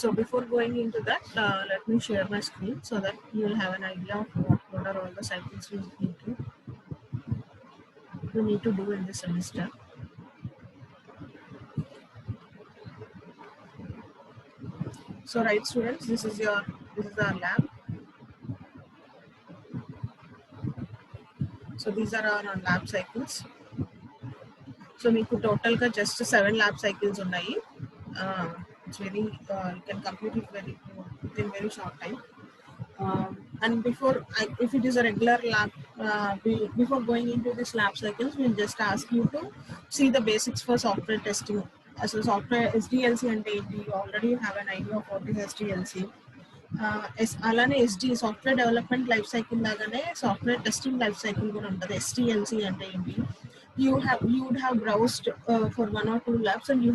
So before going into that, let me share my screen so that you will have an idea of what are all the cycles we need to do in this semester. So right, students, this is our lab. So these are our lab cycles. So మీకు total గా just 7 lab cycles ఉన్నాయి. It's very you can complete it within very short time. And if it is a regular lab, before going into this lab cycles, we'll just ask you to see the basics for software testing. As a software SDLC and you already have an idea of what is SDLC. అలానే SD software development life cycle లాగానే software testing life cycle కూడా ఉంటుంది. SDLC అంటే ఏంటి? You would have browsed for 1 or 2 labs and you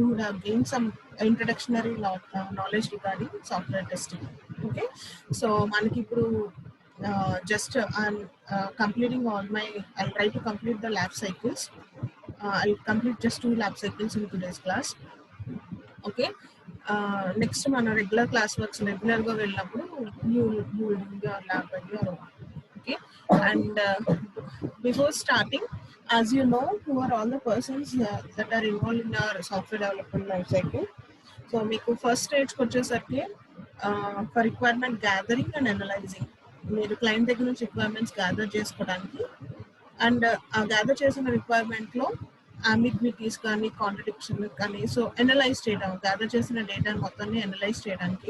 would have gained some introductory knowledge regarding software testing. Okay, so manaki ippudu just I'm completing I'll try to complete the lab cycles. I'll complete just 2 lab cycles in today's class. Okay, next మన regular class works రెగ్యులర్గా వెళ్ళినప్పుడు you will do your lab by your own. Okay, and before starting, as you know, who are all the persons that are involved in our software development life cycle. So మీకు first స్టేజ్కి వచ్చేసరికి for requirement gathering and analysing, మీరు client దగ్గర నుంచి requirements gather చేసుకోవడానికి and ఆ gather చేసిన రిక్వైర్మెంట్లో అంబిగ్విటీస్ కానీ కాంట్రడిక్షన్ కానీ సో అనలైజ్ చేయడం, గ్యాదర్ చేసిన డేటాని మొత్తాన్ని అనలైజ్ చేయడానికి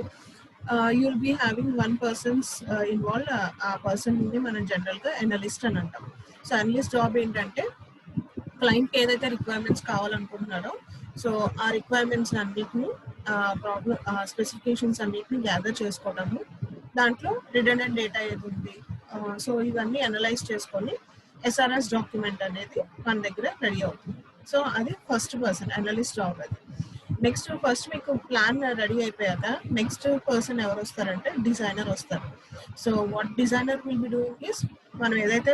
you will be having 1 persons involve. ఆ పర్సన్ని మనం జనరల్గా అనలిస్ట్ అని అంటాం. సో అనలిస్ట్ జాబ్ ఏంటంటే క్లయింట్కి ఏదైతే రిక్వైర్మెంట్స్ కావాలనుకుంటున్నారో సో ఆ రిక్వైర్మెంట్స్ అన్నిటిని స్పెసిఫికేషన్స్ అన్నిటిని గ్యాదర్ చేసుకోవడము, దాంట్లో రిడెండెంట్ డేటా ఏది ఉంది సో ఇవన్నీ అనలైజ్ చేసుకొని SRS డాక్యుమెంట్ అనేది మన దగ్గర రెడీ అవుతుంది. సో అది ఫస్ట్ పర్సన్ అనలిస్ట్ జాబ్. అది నెక్స్ట్ ఫస్ట్ మీకు ప్లాన్ రెడీ అయిపోయాక నెక్స్ట్ పర్సన్ ఎవరు వస్తారంటే డిజైనర్ వస్తారు. So what designer will be doing is, మనం ఏదైతే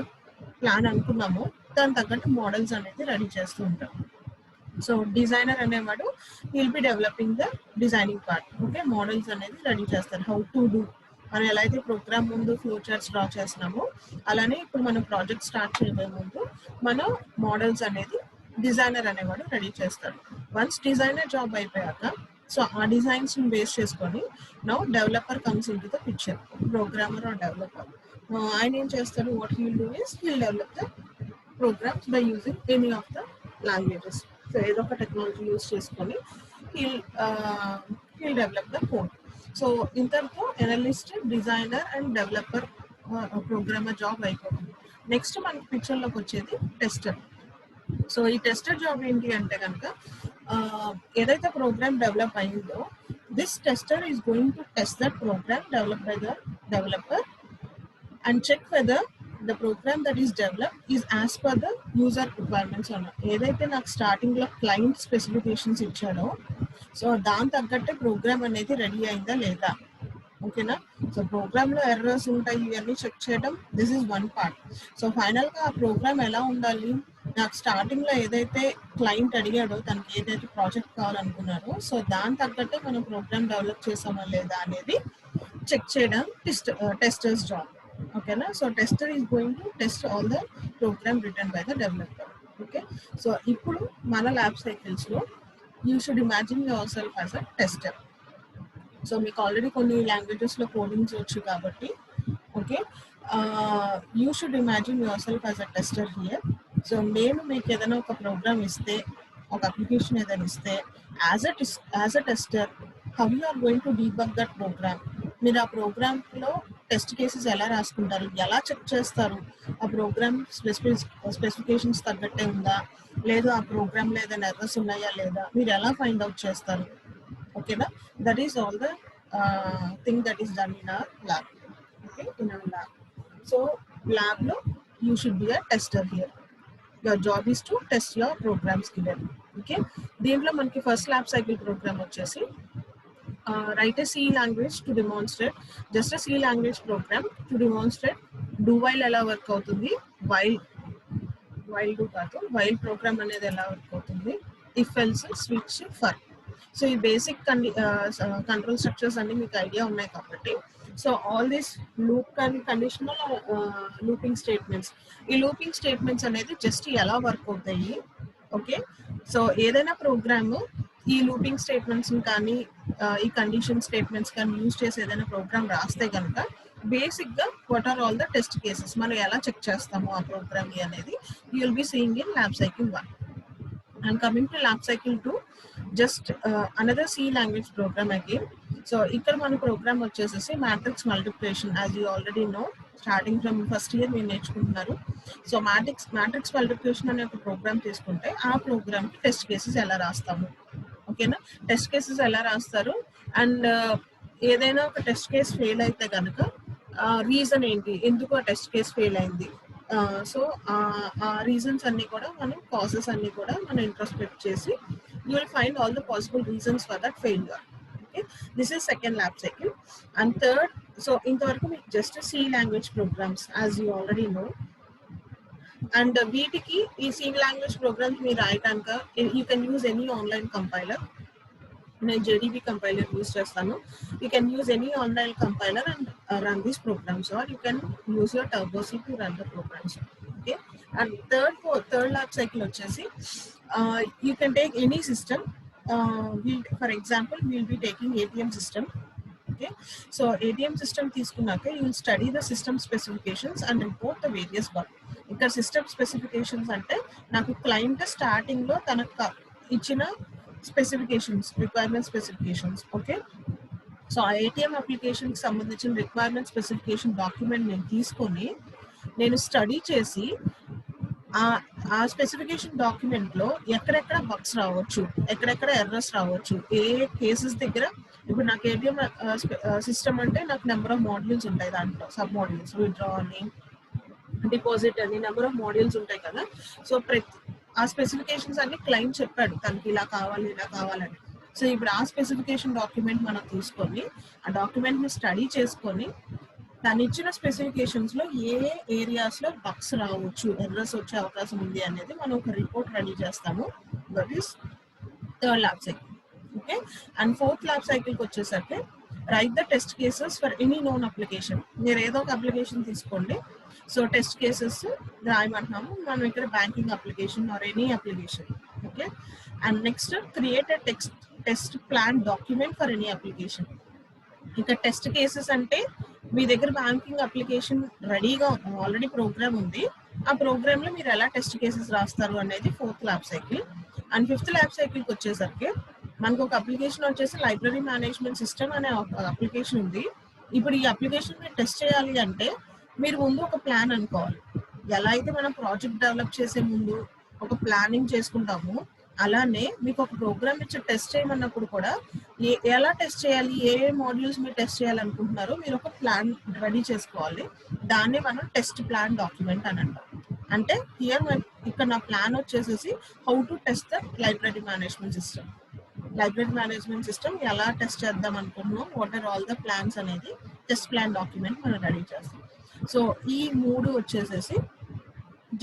ప్లాన్ అనుకున్నామో దాని తగ్గట్టు మోడల్స్ అనేది రెడీ చేస్తూ ఉంటాం. సో డిజైనర్ అనేవాడు will be developing the designing part. Okay, models అనేది రెడీ చేస్తారు. హౌ టు డూ, మనం ఎలా అయితే ప్రోగ్రామ్ ముందు ఫ్లో చార్ట్స్ డ్రా చేస్తున్నామో అలానే ఇప్పుడు మనం ప్రాజెక్ట్ స్టార్ట్ చేయబోయే ముందు మనం మోడల్స్ అనేది డిజైనర్ అనేవాడు రెడీ చేస్తాడు. వన్స్ డిజైనర్ జాబ్ అయిపోయాక సో ఆ డిజైన్స్ బేస్ చేసుకొని now developer comes in to the picture. Programmer or developer, ఆయన ఏం చేస్తాడు, what he will do is he will develop the programs by using any of the languages. So ఏదో ఒక technology use చేసుకొని he'll develop the code. So ఇంతటితో analyst, designer and developer programmer job అయిపోతుంది. Next మనకి పిక్చర్లోకి వచ్చేది tester. So ఈ tester job ఏంటి అంటే కనుక ఏదైతే ప్రోగ్రామ్ డెవలప్ అయిందో this tester is going to test that program develop by the developer and check whether the program that is developed is as per the user requirements or not. ఏదైతే నాకు starting లో client specifications ఇచ్చాడో so దాని తగ్గట్టే programme అనేది ready అయిందా లేదా. ఓకేనా, సో ప్రోగ్రామ్ లో ఎర్రర్స్ ఉంటాయి, ఇవన్నీ చెక్ చేయడం this is one part. So final గా ఆ ప్రోగ్రామ్ ఎలా ఉండాలి, నాకు స్టార్టింగ్ లో ఏదైతే క్లయింట్ అడిగాడో తనకి ఏదైతే ప్రాజెక్ట్ కావాలనుకున్నారో సో దాని తగ్గట్టే మనం ప్రోగ్రామ్ డెవలప్ చేసామా లేదా అనేది చెక్ చేయడం టెస్టర్స్ జాబ్. ఓకేనా, so tester is going to test all the program return by the developer. Okay, so ఇప్పుడు మన ల్యాబ్ సైకిల్స్ లో you should imagine yourself as a tester. So మీకు ఆల్రెడీ కొన్ని లాంగ్వేజెస్ లో కోడింగ్స్ వచ్చు కాబట్టి okay, you should imagine yourself as a tester here. So నేను మీకు ఏదైనా ఒక ప్రోగ్రామ్ ఇస్తే, ఒక అప్లికేషన్ ఏదైనా ఇస్తే as a tester how you are going to debug that program. మీరు ఆ ప్రోగ్రామ్లో టెస్ట్ కేసెస్ ఎలా రాసుకుంటారు, ఎలా చెక్ చేస్తారు ఆ ప్రోగ్రామ్ స్పెసిఫికేషన్స్ తగ్గట్టే ఉందా లేదా, ఆ ప్రోగ్రామ్లో ఏదైనా ఎర్రర్స్ ఉన్నాయా లేదా, మీరు ఎలా ఫైండ్ అవుట్ చేస్తారు. ఓకేనా, that is all the thing that is done in our lab. Okay, in our lab. So ల్యాబ్లో you should be a tester here. Your job is to test your programs given. Okay, దీంట్లో మనకి first lab cycle program వచ్చేసి write a C language to demonstrate, just a C language program to demonstrate do while ఎలా work అవుతుంది, while do కాదు while program అనేది ఎలా work అవుతుంది, if else, switch, for. So ఈ బేసిక్ కంట్రోల్ స్ట్రక్చర్స్ అన్ని మీకు ఐడియా ఉన్నాయి కాబట్టి, so all these loop and conditional looping statements, ఈ లూపింగ్ స్టేట్మెంట్స్ అనేది జస్ట్ ఎలా వర్క్ అవుతాయి. ఓకే, సో ఏదైనా ప్రోగ్రామ్ ఈ లూపింగ్ స్టేట్మెంట్స్ కానీ ఈ కండిషన్ స్టేట్మెంట్స్ కానీ యూజ్ చేసి ఏదైనా ప్రోగ్రామ్ రాస్తే కనుక బేసిక్ గా what are all the test cases మనం ఎలా చెక్ చేస్తాము ఆ ప్రోగ్రామ్ అనేది you will be seeing in lab cycle 1. And coming to lab cycle 2, just another C language program again. So ఇక్కడ మన ప్రోగ్రామ్ వచ్చేసేసి matrix multiplication, as you already know, starting from first year మీరు నేర్చుకుంటున్నారు. So matrix multiplication అనే ఒక programme తీసుకుంటే ఆ programme కి టెస్ట్ కేసెస్ ఎలా రాస్తాము. ఓకేనా, టెస్ట్ కేసెస్ ఎలా రాస్తారు, అండ్ ఏదైనా ఒక టెస్ట్ కేస్ ఫెయిల్ అయితే కనుక రీజన్ ఏంటి, ఎందుకు ఆ టెస్ట్ కేస్ ఫెయిల్ అయింది. సో ఆ రీజన్స్ అన్ని కూడా మనం కాజెస్ అన్ని కూడా మనం ఇంట్రోస్పెక్ట్ చేసి you will find all the possible reasons for that failure. Okay, this is second lab cycle. And third, so ఇంతవరకు మీకు just C language programs as you already know. And వీటికి ఈ సి లాంగ్వేజ్ ప్రోగ్రామ్స్ మీరు రాయటానికి you can use any online compiler. నేను JDB compiler use చేస్తాను. You can use any online compiler and run these programs, or you can use your turbo C to run the programs. Okay, and third lab cycle వచ్చేసి you can take any system. For example will be taking ATM system. Okay, so ATM system తీసుకున్నాక you will study the system specifications and report the various work. ఇక్కడ system specifications అంటే నాకు client starting లో తనకు ఇచ్చిన specifications, requirement specifications. Okay, so ఆ ATM అప్లికేషన్కి సంబంధించిన requirement specification document నేను తీసుకొని నేను స్టడీ చేసి ఆ స్పెసిఫికేషన్ డాక్యుమెంట్ లో ఎక్కడెక్కడ బగ్స్ రావచ్చు, ఎక్కడెక్కడ ఎర్రర్స్ రావచ్చు, ఏ కేసెస్ దగ్గర. ఇప్పుడు నాకు ATM సిస్టమ్ అంటే నాకు నెంబర్ ఆఫ్ మాడ్యూల్స్ ఉంటాయి, దాంట్లో సబ్ మాడ్యూల్స్, విత్డ్రా అని, డిపాజిట్ అని నెంబర్ ఆఫ్ మాడ్యూల్స్ ఉంటాయి కదా. సో ఆ స్పెసిఫికేషన్స్ అన్ని క్లయింట్ చెప్పాడు తనకి ఇలా కావాలి ఇలా కావాలని. సో ఇప్పుడు ఆ స్పెసిఫికేషన్ డాక్యుమెంట్ మనం తీసుకొని ఆ డాక్యుమెంట్ ని స్టడీ చేసుకొని తను ఇచ్చిన స్పెసిఫికేషన్స్ లో ఏ ఏరియాస్ లో బగ్స్ రావచ్చు, ఎర్రర్స్ వచ్చే అవకాశం ఉంది అనేది మనం ఒక రిపోర్ట్ రెడీ చేస్తాము. That is third lab cycle. Okay, and fourth lab సైకిల్కి వచ్చేసరికి right the test cases for any known application. మీరు ఏదో ఒక అప్లికేషన్ తీసుకోండి, సో టెస్ట్ కేసెస్ రాయమంటున్నాము మనం ఇక్కడ banking application or any application. Okay, and next create a test plan document for any application. ఇక test cases అంటే మీ దగ్గర బ్యాంకింగ్ అప్లికేషన్ రెడీగా ఆల్రెడీ ప్రోగ్రామ్ ఉంది, ఆ ప్రోగ్రామ్ లో మీరు ఎలా టెస్ట్ కేసెస్ రాస్తారు అనేది fourth lab cycle. And fifth lab సైకిల్కి వచ్చేసరికి మనకు ఒక అప్లికేషన్ వచ్చేసి లైబ్రరీ మేనేజ్మెంట్ సిస్టమ్ అనే ఒక అప్లికేషన్ ఉంది. ఇప్పుడు ఈ అప్లికేషన్ మీరు టెస్ట్ చేయాలి అంటే మీరు ముందు ఒక ప్లాన్ అనుకోవాలి. ఎలా అయితే మనం ప్రాజెక్ట్ డెవలప్ చేసే ముందు ఒక ప్లానింగ్ చేసుకుంటాము, అలానే మీకు ఒక ప్రోగ్రామ్ ఇచ్చి టెస్ట్ చేయమన్నప్పుడు కూడా ఎలా టెస్ట్ చేయాలి, ఏ మాడ్యూల్స్ మీరు టెస్ట్ చేయాలనుకుంటున్నారో మీరు ఒక ప్లాన్ రెడీ చేసుకోవాలి. దాన్నే మనం టెస్ట్ ప్లాన్ డాక్యుమెంట్ అని అంటాం. అంటే ఇక్కడ నా ప్లాన్ వచ్చేసేసి how to test the library management system. Library management system ఎలా టెస్ట్ చేద్దాం అనుకుంటున్నాం, what are all the plans అనేది టెస్ట్ ప్లాన్ డాక్యుమెంట్ మనం రెడీ చేస్తాం. సో ఈ మూడు వచ్చేసేసి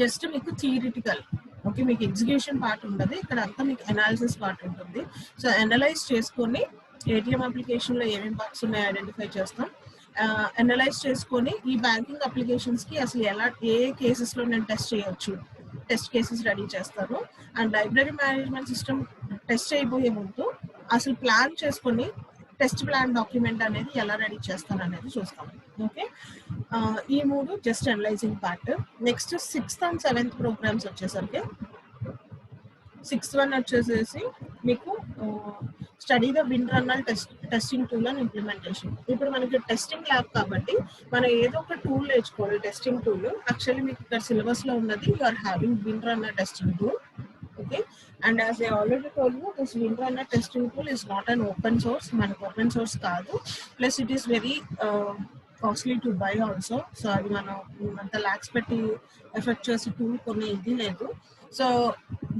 జస్ట్ మీకు థియరిటికల్. ఓకే, మీకు ఎగ్జిక్యూషన్ పార్ట్ ఉండదు, ఇక్కడ అంతా మీకు అనాలిసిస్ పార్ట్ ఉంటుంది. సో అనలైజ్ చేసుకొని ATM అప్లికేషన్ లో ఏమేమి బగ్స్ ఉన్నాయో ఐడెంటిఫై చేస్తాం. అనలైజ్ చేసుకొని ఈ బ్యాంకింగ్ అప్లికేషన్స్ కి అసలు ఎలా ఏ కేసెస్ లో నేను టెస్ట్ చేయొచ్చు, టెస్ట్ కేసెస్ రెడీ చేస్తారు. And library management system test చేయబోయే ముందు అసలు ప్లాన్ చేసుకొని టెస్ట్ ప్లాన్ డాక్యుమెంట్ అనేది ఎలా రెడీ చేస్తాను అనేది చూస్తాం. ఓకే, ఈ మూడు just analysing part. Next 6th and 7th programs వచ్చేసరికి 6th one వచ్చేసేసి మీకు study the WinRunner testing tool and implementation. ఇప్పుడు మనకి టెస్టింగ్ ల్యాబ్ కాబట్టి మనం ఏదో ఒక టూల్ నేర్చుకోవాలి, టెస్టింగ్ టూల్. యాక్చువల్లీ మీకు ఇక్కడ సిలబస్ లో ఉన్నది you are having WinRunner testing tool. Okay, and as I already told you, this Windrunner testing tool is not an open source. మనకు ఓపెన్ సోర్స్ కాదు, plus it is very costly to buy also. So అది మనం అంత ల్యాక్స్ పెట్టి effect చేసే tool కొన్ని ఇది లేదు. సో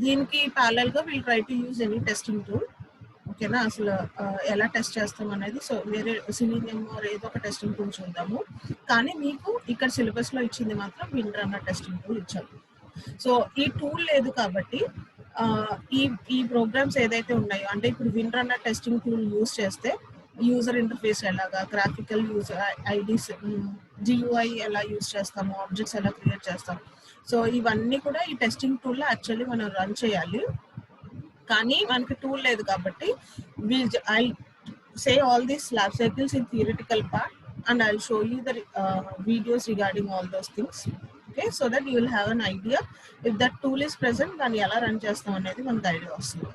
దీనికి ప్యారలల్ గా we'll try to use any testing tool. ఓకేనా, అసలు ఎలా టెస్ట్ చేస్తాం అనేది సో వేరే సిలీనియం ఏదో ఒక టెస్టింగ్ టూల్ చూద్దాము. కానీ మీకు ఇక్కడ సిలబస్ లో ఇచ్చింది మాత్రం విండ్రన్నర్ టెస్టింగ్ టూల్ ఇచ్చారు. సో ఈ టూల్ లేదు కాబట్టి ఈ ఈ ప్రోగ్రామ్స్ ఏదైతే ఉన్నాయో అంటే ఇప్పుడు విన్రన్నర్ టెస్టింగ్ టూల్ యూస్ చేస్తే యూజర్ ఇంటర్ఫేస్ ఎలాగా, గ్రాఫికల్ యూజర్ ఐడీస్, జియూఐ ఎలా యూస్ చేస్తాము, ఆబ్జెక్ట్స్ ఎలా క్రియేట్ చేస్తాం. సో ఇవన్నీ కూడా ఈ టెస్టింగ్ టూల్లో యాక్చువల్లీ మనం రన్ చేయాలి. కానీ మనకి టూల్ లేదు కాబట్టి I say all these lab cycles in theoretical part and I'll show you the videos regarding all those things. Okay, so that you will have an idea if that tool is present then ela run chestam anedi manaku idea vastundi.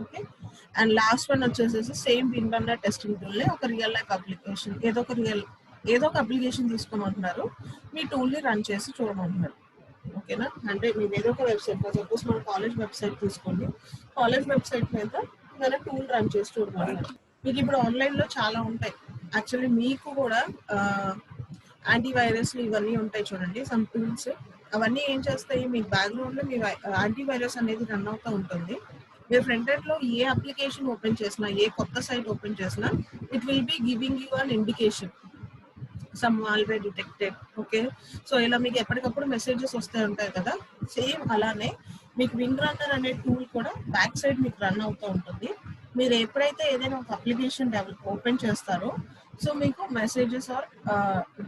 Okay, and last one vachesesi same winrunner testing tool ne oka real life application ఏదో ఒక application తీసుకోమంటున్నారు, మీ tool ని run చేసి చూడమంటున్నారు. ఓకేనా, అంటే మేము ఏదో ఒక website, suppose మన కాలేజ్ వెబ్సైట్ తీసుకోండి, కాలేజ్ వెబ్సైట్ మీద మన టూల్ రన్ చేసి చూడమంటున్నారు. మీకు ఇప్పుడు ఆన్లైన్లో చాలా ఉంటాయి. యాక్చువల్లీ మీకు కూడా యాంటీవైరస్ ఇవన్నీ ఉంటాయి చూడండి, సమ్ టూల్స్. అవన్నీ ఏం చేస్తాయి, మీ బ్యాక్గ్రౌండ్లో మీ యాంటీవైరస్ అనేది రన్ అవుతూ ఉంటుంది. మీరు ఫ్రంట్ ఎండ్లో ఏ అప్లికేషన్ ఓపెన్ చేసినా, ఏ కొత్త సైట్ ఓపెన్ చేసినా, it will be giving you an indication some malware detected. Okay, so ఇలా మీకు ఎప్పటికప్పుడు మెసేజెస్ వస్తూ ఉంటాయి కదా, సేమ్ అలానే మీకు విన్రన్నర్ అనే టూల్ కూడా బ్యాక్ సైడ్ మీకు రన్ అవుతూ ఉంటుంది. మీరు ఎప్పుడైతే ఏదైనా ఒక అప్లికేషన్ ఓపెన్ చేస్తారో సో మీకు మెసేజెస్ ఆర్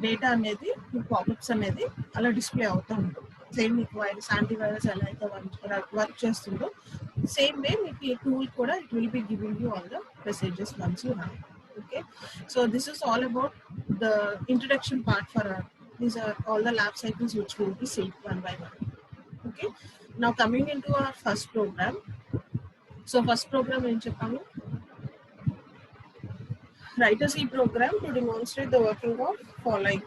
డేటా అనేది, మీకు పాపప్స్ అనేది అలా డిస్ప్లే అవుతూ ఉంటుంది. సేమ్ మీకు యాంటీవైరస్ ఎలా అయితే వర్క్ చేస్తుందో సేమ్ వే మీకు ఈ టూల్ కూడా it will be giving you all the messages once you run. Okay, so this is all about the introduction part for these are all the lab cycles which will be seen one by one. Okay, now coming into our first program. So first program em cheppamu, write a C program to demonstrate the working of following.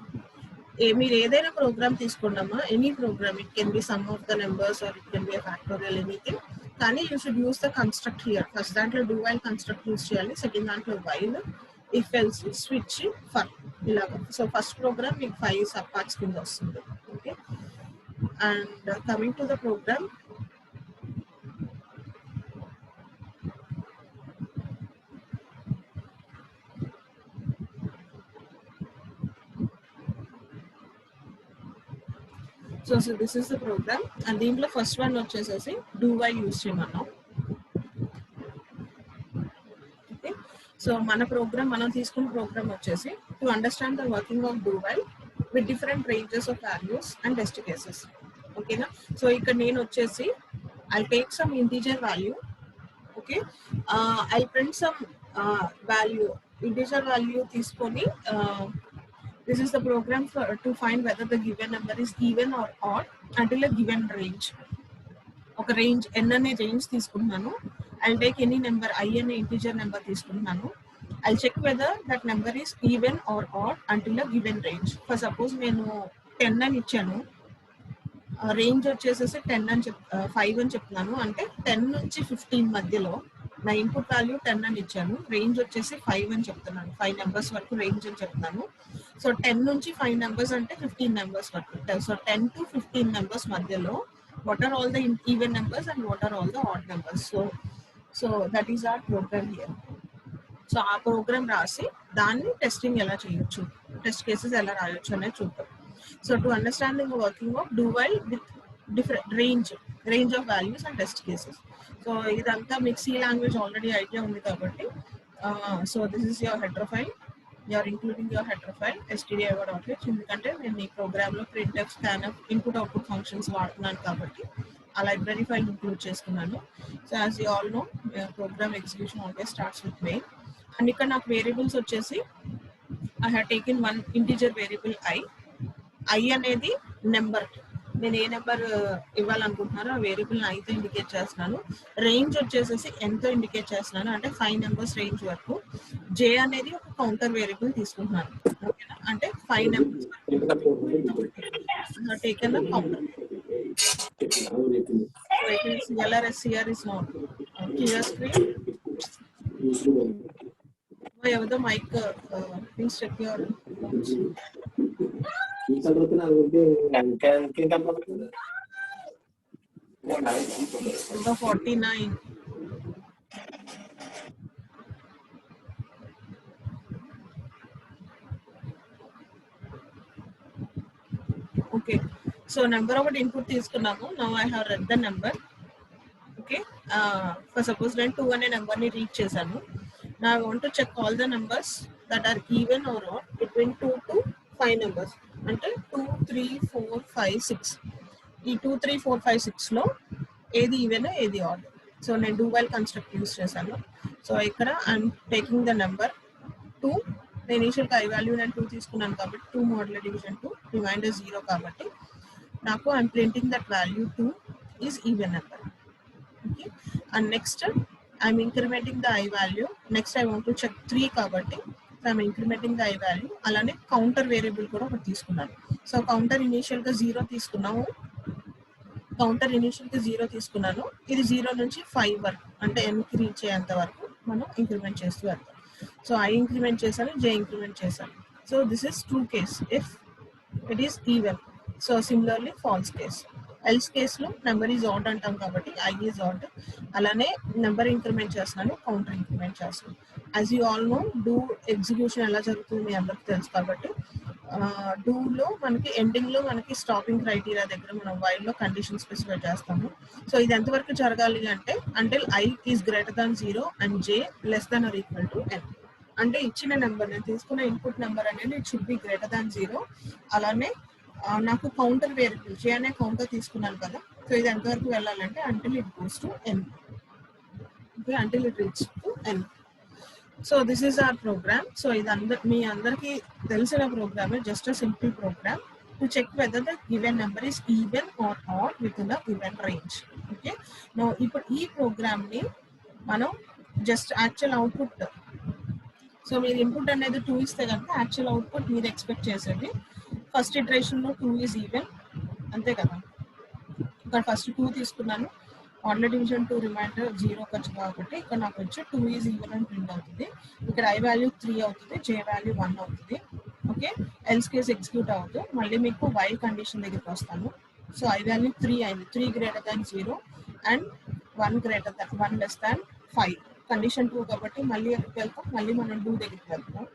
మీరు ఏదైనా program తీసుకున్నామా, any program, it can be sum of the numbers or it can be factorial, anything. కానీ you should use the construct here. First దాంట్లో do while construct use చేయాలి, second దాంట్లో while, if else, switch, for, ఇలాగా. So first program మీకు 5 sub parts కింద వస్తుంది. Okay, and coming to the program, so this is the program and దీంట్లో first one వచ్చేసేసి do while use చేయమన్నాం. Okay, so మన programme, మనం తీసుకున్న ప్రోగ్రామ్ వచ్చేసి to understand the working of do while with different ranges of values and test cases. ఓకేనా, so ఇక్కడ నేను వచ్చేసి I take some integer value. Okay, I print some value, integer value తీసుకొని this is the program to find whether the given number is even or odd until a given range. ఒక range n అనే range తీసుకుంటున్నాను. I'll take any number I అనే integer number తీసుకుంటున్నాను. I'll check whether that number is even or odd until a given range. For suppose నేను 10 అని ఇచ్చాను, range వచ్చేసేసి 10 అని 5 అని చెప్తున్నాను, అంటే 10 నుంచి 15 మధ్యలో నా ఇన్పుట్ వాల్యూ 10 అని ఇచ్చాను, రేంజ్ వచ్చేసి 5 అని చెప్తున్నాను, 5 నెంబర్స్ వరకు రేంజ్ అని చెప్తున్నాను. సో 10 నుంచి 5 నెంబర్స్ అంటే 15 నెంబర్స్ వరకు. సో 10 to 15 నెంబర్స్ మధ్యలో what are all the even numbers and what are all the odd numbers. So that is our program here. So ఆ ప్రోగ్రామ్ రాసి దాన్ని టెస్టింగ్ ఎలా చేయొచ్చు, టెస్ట్ కేసెస్ ఎలా రాయొచ్చు అనేది చూద్దాం. So to understanding working of do while with different range of values and test cases. So ఇదంతా మీకు సి లాంగ్వేజ్ ఆల్రెడీ ఐడియా ఉంది కాబట్టి, so this is your header file, you're including your header file stdio.h. ఎందుకంటే నేను ఈ ప్రోగ్రామ్లో printf, scanf, input output functions వాడుతున్నాను కాబట్టి ఆ లైబ్రరీ ఫైల్ ఇంక్లూడ్ చేసుకున్నాను. So as you all know, program execution always starts with main. And ఇక్కడ నాకు వేరియబుల్స్ వచ్చేసి I have taken one integer variable I అనేది నెంబర్, నేను ఏ నెంబర్ ఇవ్వాలనుకుంటున్నారో ఆ వేరియబుల్ని ఐతో ఇండికేట్ చేస్తున్నాను. రేంజ్ వచ్చేసేసి ఎంతో ఇండికేట్ చేస్తున్నాను, అంటే 5 నెంబర్స్ రేంజ్ వరకు. జే అనేది ఒక కౌంటర్ వేరియబుల్ తీసుకుంటున్నాను. ఓకేనా, అంటే 5 నెంబర్స్ వరకు taken the counter. CLR is not clear screen. Have the mic, please check your number 49. Okay, so number of input తీసుకున్నాము. Now I have read the number. For suppose నేను 2 అనే నెంబర్ని reach చేశాను. నా I want to check all the numbers that are even or odd between 2 to 5 numbers. అంటే 2, 3, 4, 5, 6. ఈ 2, 3, 4, 5, 6లో ఏది even ఏది ఆడ్. సో నేను డూ వైల్ కన్స్ట్రక్ట్ యూస్ చేశాను. సో ఇక్కడ ఐఎమ్ టేకింగ్ ద నెంబర్ 2. ఇనీషియల్గా ఐ వాల్యూ నేను 2 తీసుకున్నాను కాబట్టి 2 మోడ్యులర్ డివిజన్ 2, రిమైండర్ 0 కాబట్టి నాకు I'm printing that value 2 is even number. Okay, and next I'm incrementing the i value. Next I want to check 3 కాబట్టి I'm incrementing the i value. అలానే counter variable కూడా ఒకటి తీసుకున్నాను. సో కౌంటర్ ఇనీషియల్గా 0 తీసుకున్నాము. ఇది 0 నుంచి 5 వరకు, అంటే ఎన్కి రీచ్ అయ్యేంత వరకు మనం ఇంక్రిమెంట్ చేస్తూ వెళ్తాం. సో ఐ ఇంక్రిమెంట్ చేశాను, జే ఇంక్రిమెంట్ చేశాను. So this is true case if it is even. So similarly false case. Else కేసులో నెంబర్ ఈజ్ ఆడ్ అంటాం కాబట్టి ఐ ఈజ్ ఆడ్. అలానే నెంబర్ ఇంక్రిమెంట్ చేస్తున్నాను, కౌంటర్ ఇంక్రిమెంట్ చేస్తున్నాను. As you all know, do execution ఎలా జరుగుతుంది మీ అందరికి తెలుసు కాబట్టి డూలో మనకి ఎండింగ్లో మనకి స్టాపింగ్ క్రైటీరియా దగ్గర మనం వైల్లో కండిషన్ స్పెసిఫై చేస్తాము. సో ఇది ఎంతవరకు జరగాలి అంటే until I is greater than 0 and J less than or equal to n. అంటే ఇచ్చిన నెంబర్, నేను తీసుకున్న ఇన్పుట్ నెంబర్ అనేది it should be greater than 0. అలానే నాకు కౌంటర్ వేరియబుల్ జే అనే కౌంటర్ తీసుకున్నాను కదా. సో ఇది ఎంతవరకు వెళ్ళాలంటే until it goes to n. Okay, until it reach to n. So this is our program. So ఇది మీ అందరికీ తెలిసిన ప్రోగ్రామే, just a simple program to check whether the given number is even or odd within the given range. Okay, now ఇప్పుడు ఈ ప్రోగ్రామ్ని మనం just actual output, so మీరు ఇన్పుట్ అనేది 2 ఇస్తే కనుక యాక్చువల్ అవుట్పుట్ మీరు ఎక్స్పెక్ట్ చేసేది ఫస్ట్ ఇటరేషన్లో 2 ఈజ్ ఈవెన్, అంతే కదా. ఇక్కడ ఫస్ట్ 2 తీసుకున్నాను, మోడ్యులర్ డివిజన్ 2 రిమైండర్ 0 వచ్చి కాబట్టి ఇక్కడ నాకు వచ్చి 2 ఈజ్ ఈవెన్ అని ప్రింట్ అవుతుంది. ఇక్కడ ఐ వాల్యూ 3 అవుతుంది, జే వాల్యూ 1 అవుతుంది. ఓకే, ఎల్స్ కేస్ ఎగ్జిక్యూట్ అవుతుంది. మళ్ళీ మీకు వైల్ కండిషన్ దగ్గరికి వస్తాను. సో ఐ వాల్యూ 3 అయింది, 3 greater than 0 and 1 less than 5. Condition 2 కాబట్టి మళ్ళీ ఎక్కడికి వెళ్తాం, మళ్ళీ మనం 2 దగ్గరికి వెళ్తాం.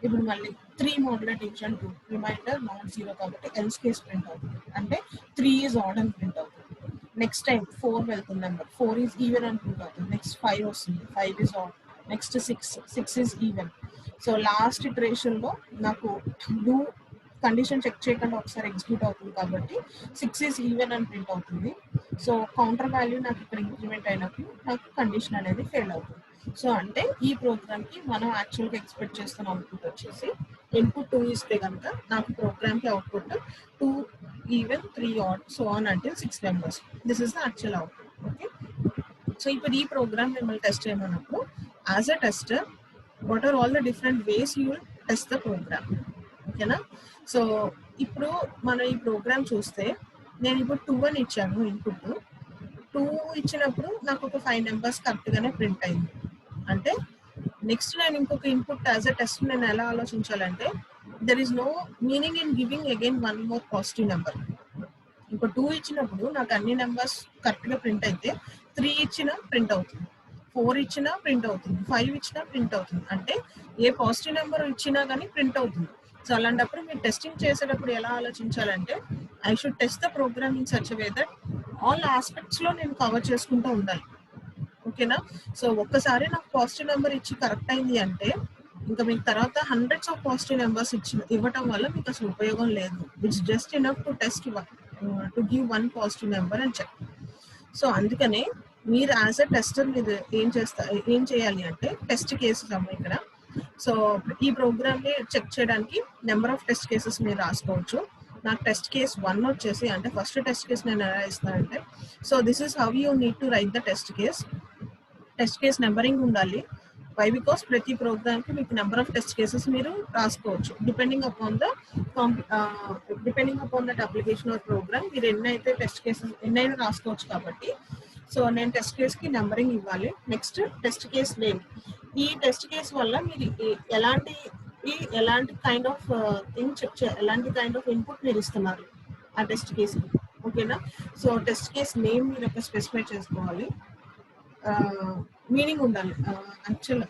ఇప్పుడు మళ్ళీ 3 మోడ్యులర్ డివిజన్ 2 రిమైండర్ నాట్ 0 కాబట్టి ఎల్స్ కేస్ ప్రింట్ అవుతుంది, అంటే 3 ఈజ్ ఆడ్ అని ప్రింట్ అవుతుంది. నెక్స్ట్ టైం 4 వెళ్తుంది నెంబర్, 4 ఈజ్ ఈవెన్ అని ప్రింట్ అవుతుంది. నెక్స్ట్ 5 వస్తుంది, 5 is odd. Next 6 is even. So last ఇటరేషన్లో నాకు డూ కండిషన్ చెక్ చేయకుండా ఒకసారి ఎగ్జిక్యూట్ అవుతుంది కాబట్టి 6 ఈజ్ ఈవెన్ అని ప్రింట్ అవుతుంది. సో కౌంటర్ వాల్యూ నాకు ఇక్కడ ఇంక్రిమెంట్ అయినప్పుడు నాకు కండిషన్ అనేది ఫెయిల్ అవుతుంది. సో అంటే ఈ ప్రోగ్రామ్కి మనం యాక్చువల్గా ఎక్స్పెక్ట్ చేస్తున్న అవుట్పుట్ వచ్చేసి ఇన్పుట్ 2 ఇస్తే కనుక నాకు ప్రోగ్రామ్కి output 2 even 3 odd so on అంటే 6 numbers. This is the actual output. Okay, so ఇప్పుడు ఈ ప్రోగ్రామ్ మిమ్మల్ని టెస్ట్ చేయమన్నప్పుడు as a tester what are all the different ways you will test the program. ఓకేనా. సో ఇప్పుడు మనం ఈ ప్రోగ్రామ్ చూస్తే నేను ఇప్పుడు 2 అని ఇచ్చాను ఇన్పుట్. 2 ఇచ్చినప్పుడు నాకు ఒక 5 నెంబర్స్ కరెక్ట్గానే ప్రింట్ అయింది. అంటే నెక్స్ట్ నేను ఇంకొక ఇన్పుట్ యాజ్ అ టెస్ట్ నేను ఎలా ఆలోచించాలంటే there is no meaning in giving again 1 more positive number. ఇప్పుడు 2 ఇచ్చినప్పుడు నాకు అన్ని నెంబర్స్ కరెక్ట్గా ప్రింట్ అయితే 3 ఇచ్చినా ప్రింట్ అవుతుంది, 4 ఇచ్చినా ప్రింట్ అవుతుంది, 5 ఇచ్చినా ప్రింట్ అవుతుంది. అంటే ఏ పాజిటివ్ నెంబర్ ఇచ్చినా కానీ ప్రింట్ అవుతుంది. సో అలాంటప్పుడు మీరు టెస్టింగ్ చేసేటప్పుడు ఎలా ఆలోచించాలంటే I should test the program in such way that all ఆస్పెక్ట్స్లో నేను కవర్ చేసుకుంటూ ఉండాలి. ఓకేనా. సో ఒక్కసారి నాకు పాజిటివ్ నెంబర్ ఇచ్చి కరెక్ట్ అయింది అంటే ఇంకా మీకు తర్వాత హండ్రెడ్స్ ఆఫ్ పాజిటివ్ నెంబర్స్ ఇవ్వటం వల్ల మీకు అసలు ఉపయోగం లేదు. It's just enough to test to give 1 positive number అని చెప్పి. సో అందుకనే మీరు యాజ్ అ టెస్టర్ మీరు ఏం చేయాలి అంటే టెస్ట్ కేసెస్ అమ్మ ఇక్కడ. సో ఈ ప్రోగ్రామ్ని చెక్ చేయడానికి నెంబర్ ఆఫ్ టెస్ట్ కేసెస్ మీరు రాసుకోవచ్చు. నాకు టెస్ట్ కేస్ 1 వచ్చేసి, అంటే ఫస్ట్ టెస్ట్ కేస్ నేను ఎలా ఇస్తానంటే, so this is how you need to write the test case. Test case numbering ఉండాలి. వై? బికాస్ ప్రతి ప్రోగ్రామ్కి మీకు నెంబర్ ఆఫ్ టెస్ట్ కేసెస్ మీరు రాసుకోవచ్చు depending upon that application or program. మీరు ఎన్నైతే టెస్ట్ కేసెస్ ఎన్నైనా రాసుకోవచ్చు కాబట్టి సో నేను టెస్ట్ కేస్కి నెంబరింగ్ ఇవ్వాలి. Next test case name. ఈ టెస్ట్ కేస్ వల్ల మీరు ఎలాంటి కైండ్ ఆఫ్ థింగ్ ఎలాంటి కైండ్ ఆఫ్ ఇన్పుట్ మీరు ఇస్తున్నారు ఆ టెస్ట్ కేస్కి. ఓకేనా. సో టెస్ట్ కేస్ నేమ్ మీరు ఒక స్పెసిఫై చేసుకోవాలి. మీనింగ్ ఉండాలి. యాక్చువల్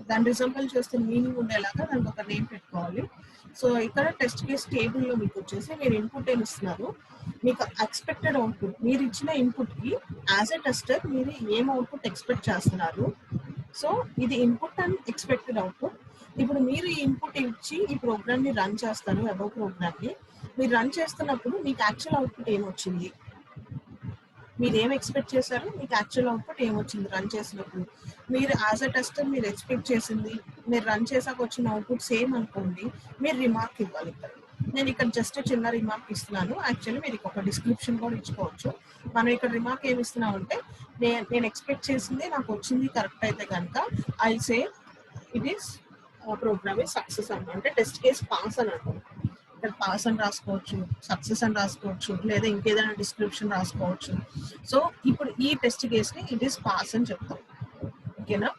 దాని రిజల్ట్ చేస్తే మీనింగ్ ఉండేలాగా దానికి ఒక నేమ్ పెట్టుకోవాలి. సో ఇక్కడ టెస్ట్ కేస్ టేబుల్లో మీకు వచ్చేసి మీరు ఇన్పుట్ ఏమి ఇస్తున్నారు, మీకు ఎక్స్పెక్టెడ్ అవుట్పుట్, మీరు ఇచ్చిన ఇన్పుట్కి యాజ్ ఎ టెస్టర్ మీరు ఏం అవుట్పుట్ ఎక్స్పెక్ట్ చేస్తున్నారు. సో ఇది ఇన్పుట్ అండ్ ఎక్స్పెక్టెడ్ అవుట్పుట్. ఇప్పుడు మీరు ఈ ఇన్పుట్ ఇచ్చి ఈ ప్రోగ్రామ్ని రన్ చేస్తారు, అబౌవ్ ప్రోగ్రామ్ని మీరు రన్ చేస్తున్నప్పుడు మీకు యాక్చువల్ అవుట్పుట్ ఏమొచ్చింది, మీరు ఏం ఎక్స్పెక్ట్ చేశారు, మీకు యాక్చువల్ అవుట్పుట్ ఏమొచ్చింది రన్ చేసినప్పుడు. మీరు యాజ్ అ టెస్టర్ మీరు ఎక్స్పెక్ట్ చేసింది మీరు రన్ చేసాక వచ్చిన అవుట్పుట్ సేమ్ అనుకోండి, మీరు రిమార్క్ ఇవ్వాలి. ఇక్కడ నేను ఇక్కడ జస్ట్ చిన్న రిమార్క్ ఇస్తున్నాను. యాక్చువల్లీ మీరు ఒక డిస్క్రిప్షన్ కూడా ఇచ్చుకోవచ్చు. మనం ఇక్కడ రిమార్క్ ఏమి ఇస్తున్నామంటే నేను ఎక్స్పెక్ట్ చేసింది నాకు వచ్చింది కరెక్ట్ అయితే కనుక I say it is program is success అన్న, అంటే టెస్ట్ కేస్ పాస్ అని అంటాం. ఇక్కడ పాస్ అని రాసుకోవచ్చు, సక్సెస్ అని రాసుకోవచ్చు, లేదా ఇంకేదైనా డిస్క్రిప్షన్ రాసుకోవచ్చు. సో ఇప్పుడు ఈ టెస్ట్ కేస్ని ఇట్ ఈస్ పాస్ అని చెప్తాం. ఓకేనా.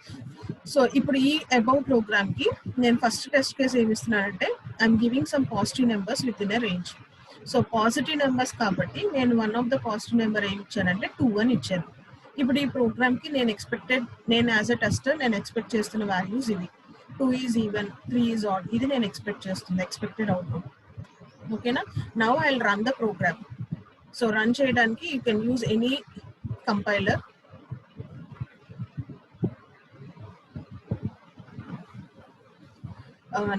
సో ఇప్పుడు ఈ అబౌవ్ ప్రోగ్రామ్కి నేను ఫస్ట్ టెస్ట్ కేస్ ఏమి ఇస్తున్నానంటే I'm giving some positive numbers within a range. So positive numbers కాబట్టి నేను one of the positive number ఏమి ఇచ్చానంటే 2 అని ఇచ్చాను. ఇప్పుడు ఈ ప్రోగ్రామ్కి నేను యాజ్ అ టెస్టర్ నేను ఎక్స్పెక్ట్ చేస్తున్న వాల్యూస్ ఇవి. 2 ఈజ్ ఈవెన్, 3 ఈజ్ ఆడ్, ఇది నేను ఎక్స్పెక్ట్ చేస్తుంది ఎక్స్పెక్టెడ్ అవుట్పుట్. ఓకేనా. Now I will run the program. So run చేయడానికి you can use any compiler.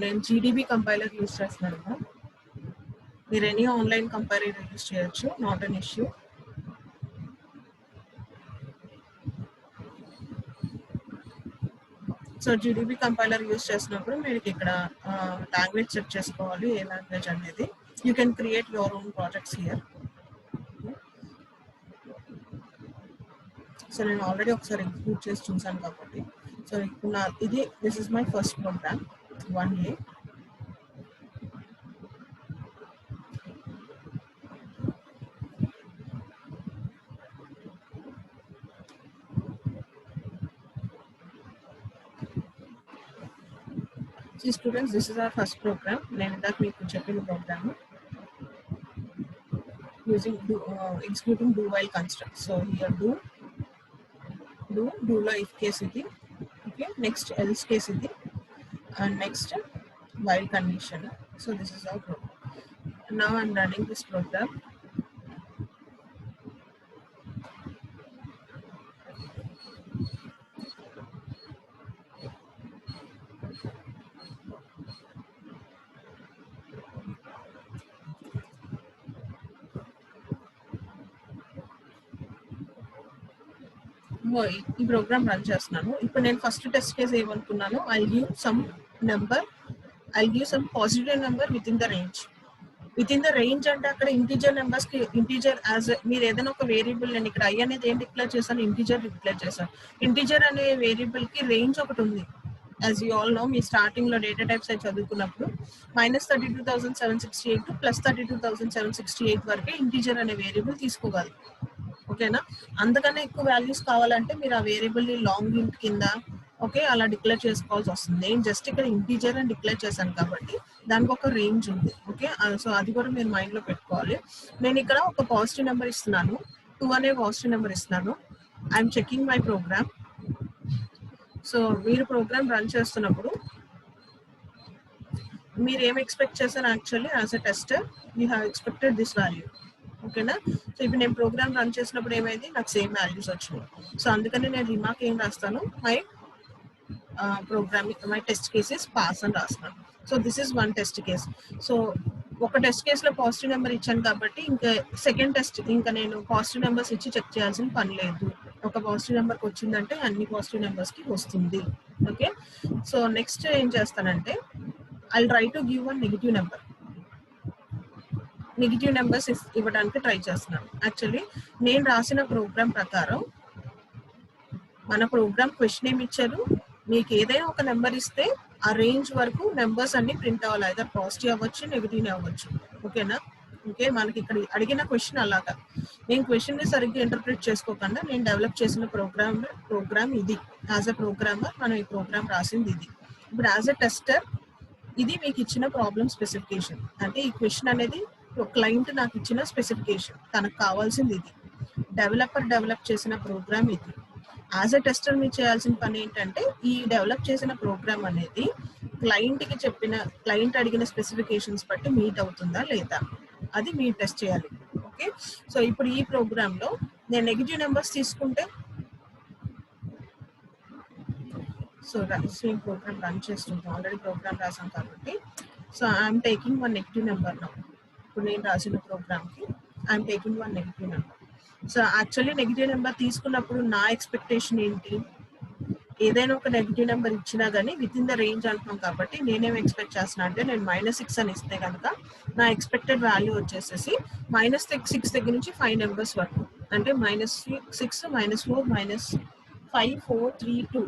నేను జీడీబీ కంపైలర్ యూజ్ చేస్తున్నాను. మీరు ఎనీ ఆన్లైన్ కంపైలర్ యూజ్ చేయొచ్చు, not an issue. So GDB compiler use చేసినప్పుడు మీరు ఇక్కడ లాంగ్వేజ్ సెట్ చేసుకోవాలి, ఏ లాంగ్వేజ్ అనేది. You can create your own projects here. So నేను ఆల్రెడీ ఒకసారి ఎగ్జిక్యూట్ చేసి చూసాను కాబట్టి. సో ఇప్పుడు this is my first programme 1A. See students, this is our first program. నేను ఇందాక మీకు చెప్పిన programme using executing do while construct. So here do లో if case ఇది, okay, next else case ఇది, and next while condition. So this is our program. Now I'm running this program. ఈ program run చేస్తున్నాను. ఇప్పుడు నేను first test case ఏమనుకున్నాను, I give some positive number within the range. Within the range అంటే అక్కడ integer numbers కి integer as మీరు ఏదైనా ఒక వేరియబుల్, నేను ఇక్కడ ఐ అనేది ఏం డిక్లేర్ చేశాను, ఇంటీజర్ డిక్లేర్ చేశాను. ఇంటీజర్ అనే వేరియబుల్ కి రేంజ్ ఒకటి ఉంది. యాజ్ యూ ఆల్ నో, మీ స్టార్టింగ్ లో డేటా టైప్స్ అయితే చదువుకున్నప్పుడు -32,768 టు +32,768 వరకే ఇంటీజర్ అనే వేరియబుల్ తీసుకోగలరు. ఓకేనా. అంతకన్నా ఎక్కువ వాల్యూస్ కావాలంటే మీరు ఆ వేరియబుల్ని లాంగ్ ఇంట్ కింద ఓకే అలా డిక్లేర్ చేసుకోవాల్సి వస్తుంది. నేను జస్ట్ ఇక్కడ ఇంటీజర్ అని డిక్లేర్ చేశాను కాబట్టి దానికి ఒక రేంజ్ ఉంది. ఓకే, సో అది కూడా మీరు మైండ్లో పెట్టుకోవాలి. నేను ఇక్కడ ఒక పాజిటివ్ నెంబర్ ఇస్తున్నాను, 2 అనే పాజిటివ్ నెంబర్ ఇస్తున్నాను. I'm checking my program. So మీరు ప్రోగ్రామ్ రన్ చేస్తున్నప్పుడు మీరు ఏం ఎక్స్పెక్ట్ చేశారు, actually as a tester you have expected this value. ఓకేనా. సో ఇప్పుడు నేను ప్రోగ్రామ్ రన్ చేసినప్పుడు ఏమైంది, నాకు సేమ్ వాల్యూస్ వచ్చినాయి. సో అందుకని నేను రిమార్క్ ఏం రాస్తాను, మై టెస్ట్ కేసెస్ పాస్ అని రాస్తున్నాను. So this is one test case. So ఒక టెస్ట్ కేసులో పాజిటివ్ నెంబర్ ఇచ్చాను కాబట్టి ఇంకా సెకండ్ టెస్ట్ ఇంకా నేను పాజిటివ్ నెంబర్స్ ఇచ్చి చెక్ చేయాల్సిన పని లేదు. ఒక పాజిటివ్ నెంబర్కి వచ్చిందంటే అన్ని పాజిటివ్ నెంబర్స్కి వస్తుంది. ఓకే, సో నెక్స్ట్ ఏం చేస్తానంటే I try to give one negative number. Negative numbers ఇవ్వడానికి ట్రై చేస్తున్నాను. యాక్చువల్లీ నేను రాసిన ప్రోగ్రామ్ ప్రకారం మన ప్రోగ్రామ్ క్వశ్చన్ ఏమి ఇచ్చారు, మీకు ఏదైనా ఒక నెంబర్ ఇస్తే ఆ రేంజ్ వరకు నెంబర్స్ అన్ని ప్రింట్ అవ్వాలి. అయితే పాజిటివ్ అవ్వచ్చు, నెగిటివ్ అవ్వచ్చు. ఓకేనా. ఓకే, మనకి ఇక్కడ అడిగిన క్వశ్చన్ అలాగా. నేను క్వశ్చన్ని సరిగ్గా ఇంటర్ప్రిట్ చేసుకోకుండా నేను డెవలప్ చేసిన ప్రోగ్రామ్ ఇది. యాజ్ అ ప్రోగ్రామర్ మనం ఈ ప్రోగ్రామ్ రాసింది ఇది. ఇప్పుడు యాజ్ అ టెస్టర్ ఇది మీకు ఇచ్చిన ప్రాబ్లమ్ స్పెసిఫికేషన్. అంటే ఈ క్వశ్చన్ అనేది క్లయింట్ నాకు ఇచ్చిన స్పెసిఫికేషన్, తనకు కావాల్సింది ఇది. డెవలపర్ డెవలప్ చేసిన ప్రోగ్రామ్ ఇది. యాజ్ అ టెస్టర్ మీరు చేయాల్సిన పని ఏంటంటే ఈ డెవలప్ చేసిన ప్రోగ్రామ్ అనేది క్లయింట్ అడిగిన స్పెసిఫికేషన్స్ బట్టి మీట్ అవుతుందా లేదా అది మీరు టెస్ట్ చేయాలి. ఓకే, సో ఇప్పుడు ఈ ప్రోగ్రామ్ లో నేను నెగిటివ్ నెంబర్స్ తీసుకుంటే, సో సేమ్ ప్రోగ్రామ్ రన్ చేస్తుంటాం, ఆల్రెడీ ప్రోగ్రామ్ రాసాం కాబట్టి. So I'm taking one negative number now. ఇప్పుడు నేను రాసిన ప్రోగ్రామ్కి I'm taking one negative number. So actually negative number తీసుకున్నప్పుడు నా ఎక్స్పెక్టేషన్ ఏంటి, ఏదైనా ఒక నెగిటివ్ నెంబర్ ఇచ్చినా కానీ విత్ ఇన్ ద రేంజ్ అంటున్నాం కాబట్టి నేనేం ఎక్స్పెక్ట్ చేస్తున్నా అంటే నేను -6 అని ఇస్తే కనుక నా ఎక్స్పెక్టెడ్ వాల్యూ వచ్చేసేసి -6 దగ్గర నుంచి 5 నెంబర్స్ వరకు, అంటే -6 -4 -5 4 3 2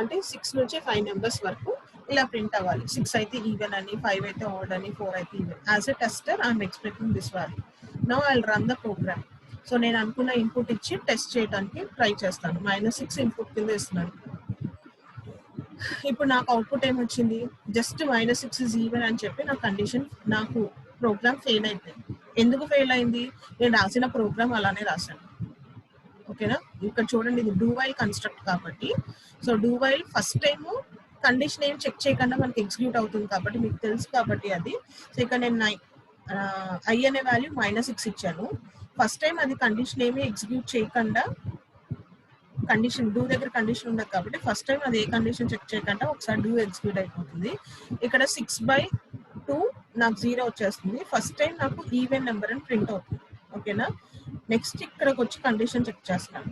అంటే 6 నుంచి 5 నెంబర్స్ వరకు ఇలా ప్రింట్ అవ్వాలి. 6 అయితే ఈవెన్ అని, 5 అయితే ఆడ్ అని, 4 అయితే even. As a tester I'm expecting this value. Now I will run the program. So నేను అనుకున్న ఇన్పుట్ ఇచ్చి టెస్ట్ చేయడానికి ట్రై చేస్తాను. -6 ఇన్పుట్ కింద ఇస్తున్నాను. ఇప్పుడు నాకు అవుట్పుట్ ఏమొచ్చింది, జస్ట్ -6 ఇస్ ఈవెన్ అని చెప్పి నా కండిషన్, నాకు ప్రోగ్రామ్ ఫెయిల్ అయిపోయింది. ఎందుకు ఫెయిల్ అయింది, నేను రాసిన ప్రోగ్రామ్ అలానే రాశాను. ఓకేనా, ఇక్కడ చూడండి ఇది డూ వైల్ కన్స్ట్రక్ట్ కాబట్టి. So do while first time condition ఏం చెక్ చేయకుండా మనకి ఎగ్జిక్యూట్ అవుతుంది కాబట్టి మీకు తెలుసు కాబట్టి అది. సో ఇక్కడ నేను ఐ అనే వాల్యూ -6 ఇచ్చాను. ఫస్ట్ టైం అది కండిషన్ ఏమి ఎగ్జిక్యూట్ చేయకుండా, కండిషన్ డూ దగ్గర కండిషన్ ఉండదు కాబట్టి ఫస్ట్ టైం అది ఏ కండిషన్ చెక్ చేయకుండా ఒకసారి డూ ఎగ్జిక్యూట్ అయిపోతుంది. ఇక్కడ 6/2 నాకు 0 వచ్చేస్తుంది. ఫస్ట్ టైం నాకు ఈవెన్ నెంబర్ అని ప్రింట్ అవుతుంది. ఓకేనా, నెక్స్ట్ ఇక్కడికి వచ్చి కండిషన్ చెక్ చేస్తాను.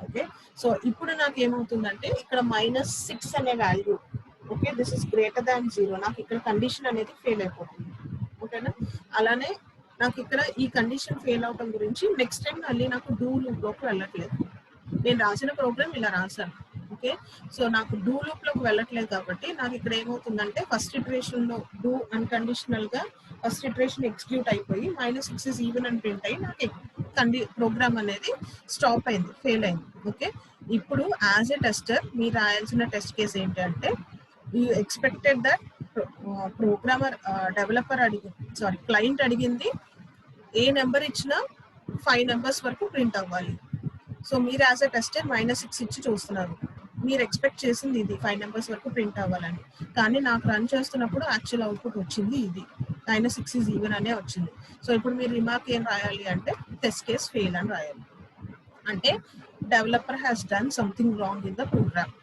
ఓకే, సో ఇప్పుడు నాకు ఏమవుతుందంటే ఇక్కడ -6 అనే value, okay this is greater than 0, నాకు ఇక్కడ కండిషన్ అనేది ఫెయిల్ అయిపోతుంది. ఓకేనా, అలానే నాకు ఇక్కడ ఈ కండిషన్ ఫెయిల్ అవడం గురించి నెక్స్ట్ టైం మళ్ళీ నాకు డూ లూప్ లోకి వెళ్ళట్లేదు. నేను రాసిన ప్రోగ్రామ్ ఇలా రాశాను. ఓకే, సో నాకు డూ లూప్ లోకి వెళ్ళట్లేదు కాబట్టి నాకు ఇక్కడ ఏమవుతుందంటే ఫస్ట్ ఇటరేషన్ లో డూ అన్కండిషనల్ గా ఫస్ట్ ఇటరేషన్ ఎగ్జిక్యూట్ అయిపోయి -6 ఇస్ ఈవెన్ అని ప్రింట్ అయ్యి నాకు ప్రోగ్రామ్ అనేది స్టాప్ అయింది, ఫెయిల్ అయింది. ఓకే, ఇప్పుడు యాజ్ ఎ టెస్టర్ మీరు రాయాల్సిన టెస్ట్ కేసు ఏంటి అంటే, you expected that developer client అడిగింది ఏ నెంబర్ ఇచ్చినా 5 నెంబర్స్ వరకు ప్రింట్ అవ్వాలి. సో మీరు యాజ్ ఎ టెస్టర్ -6 ఇచ్చి చూస్తున్నారు, మీరు ఎక్స్పెక్ట్ చేసింది ఇది 5 నెంబర్స్ వరకు ప్రింట్ అవ్వాలని. కానీ నాకు రన్ చేస్తున్నప్పుడు యాక్చువల్ అవుట్పుట్ వచ్చింది ఇది, -6 ఈజ్ ఈవెన్ అనే వచ్చింది. సో ఇప్పుడు మీరు రిమార్క్ ఏం రాయాలి అంటే టెస్ట్ కేస్ ఫెయిల్ అని రాయాలి. అంటే developer has done something wrong in the program,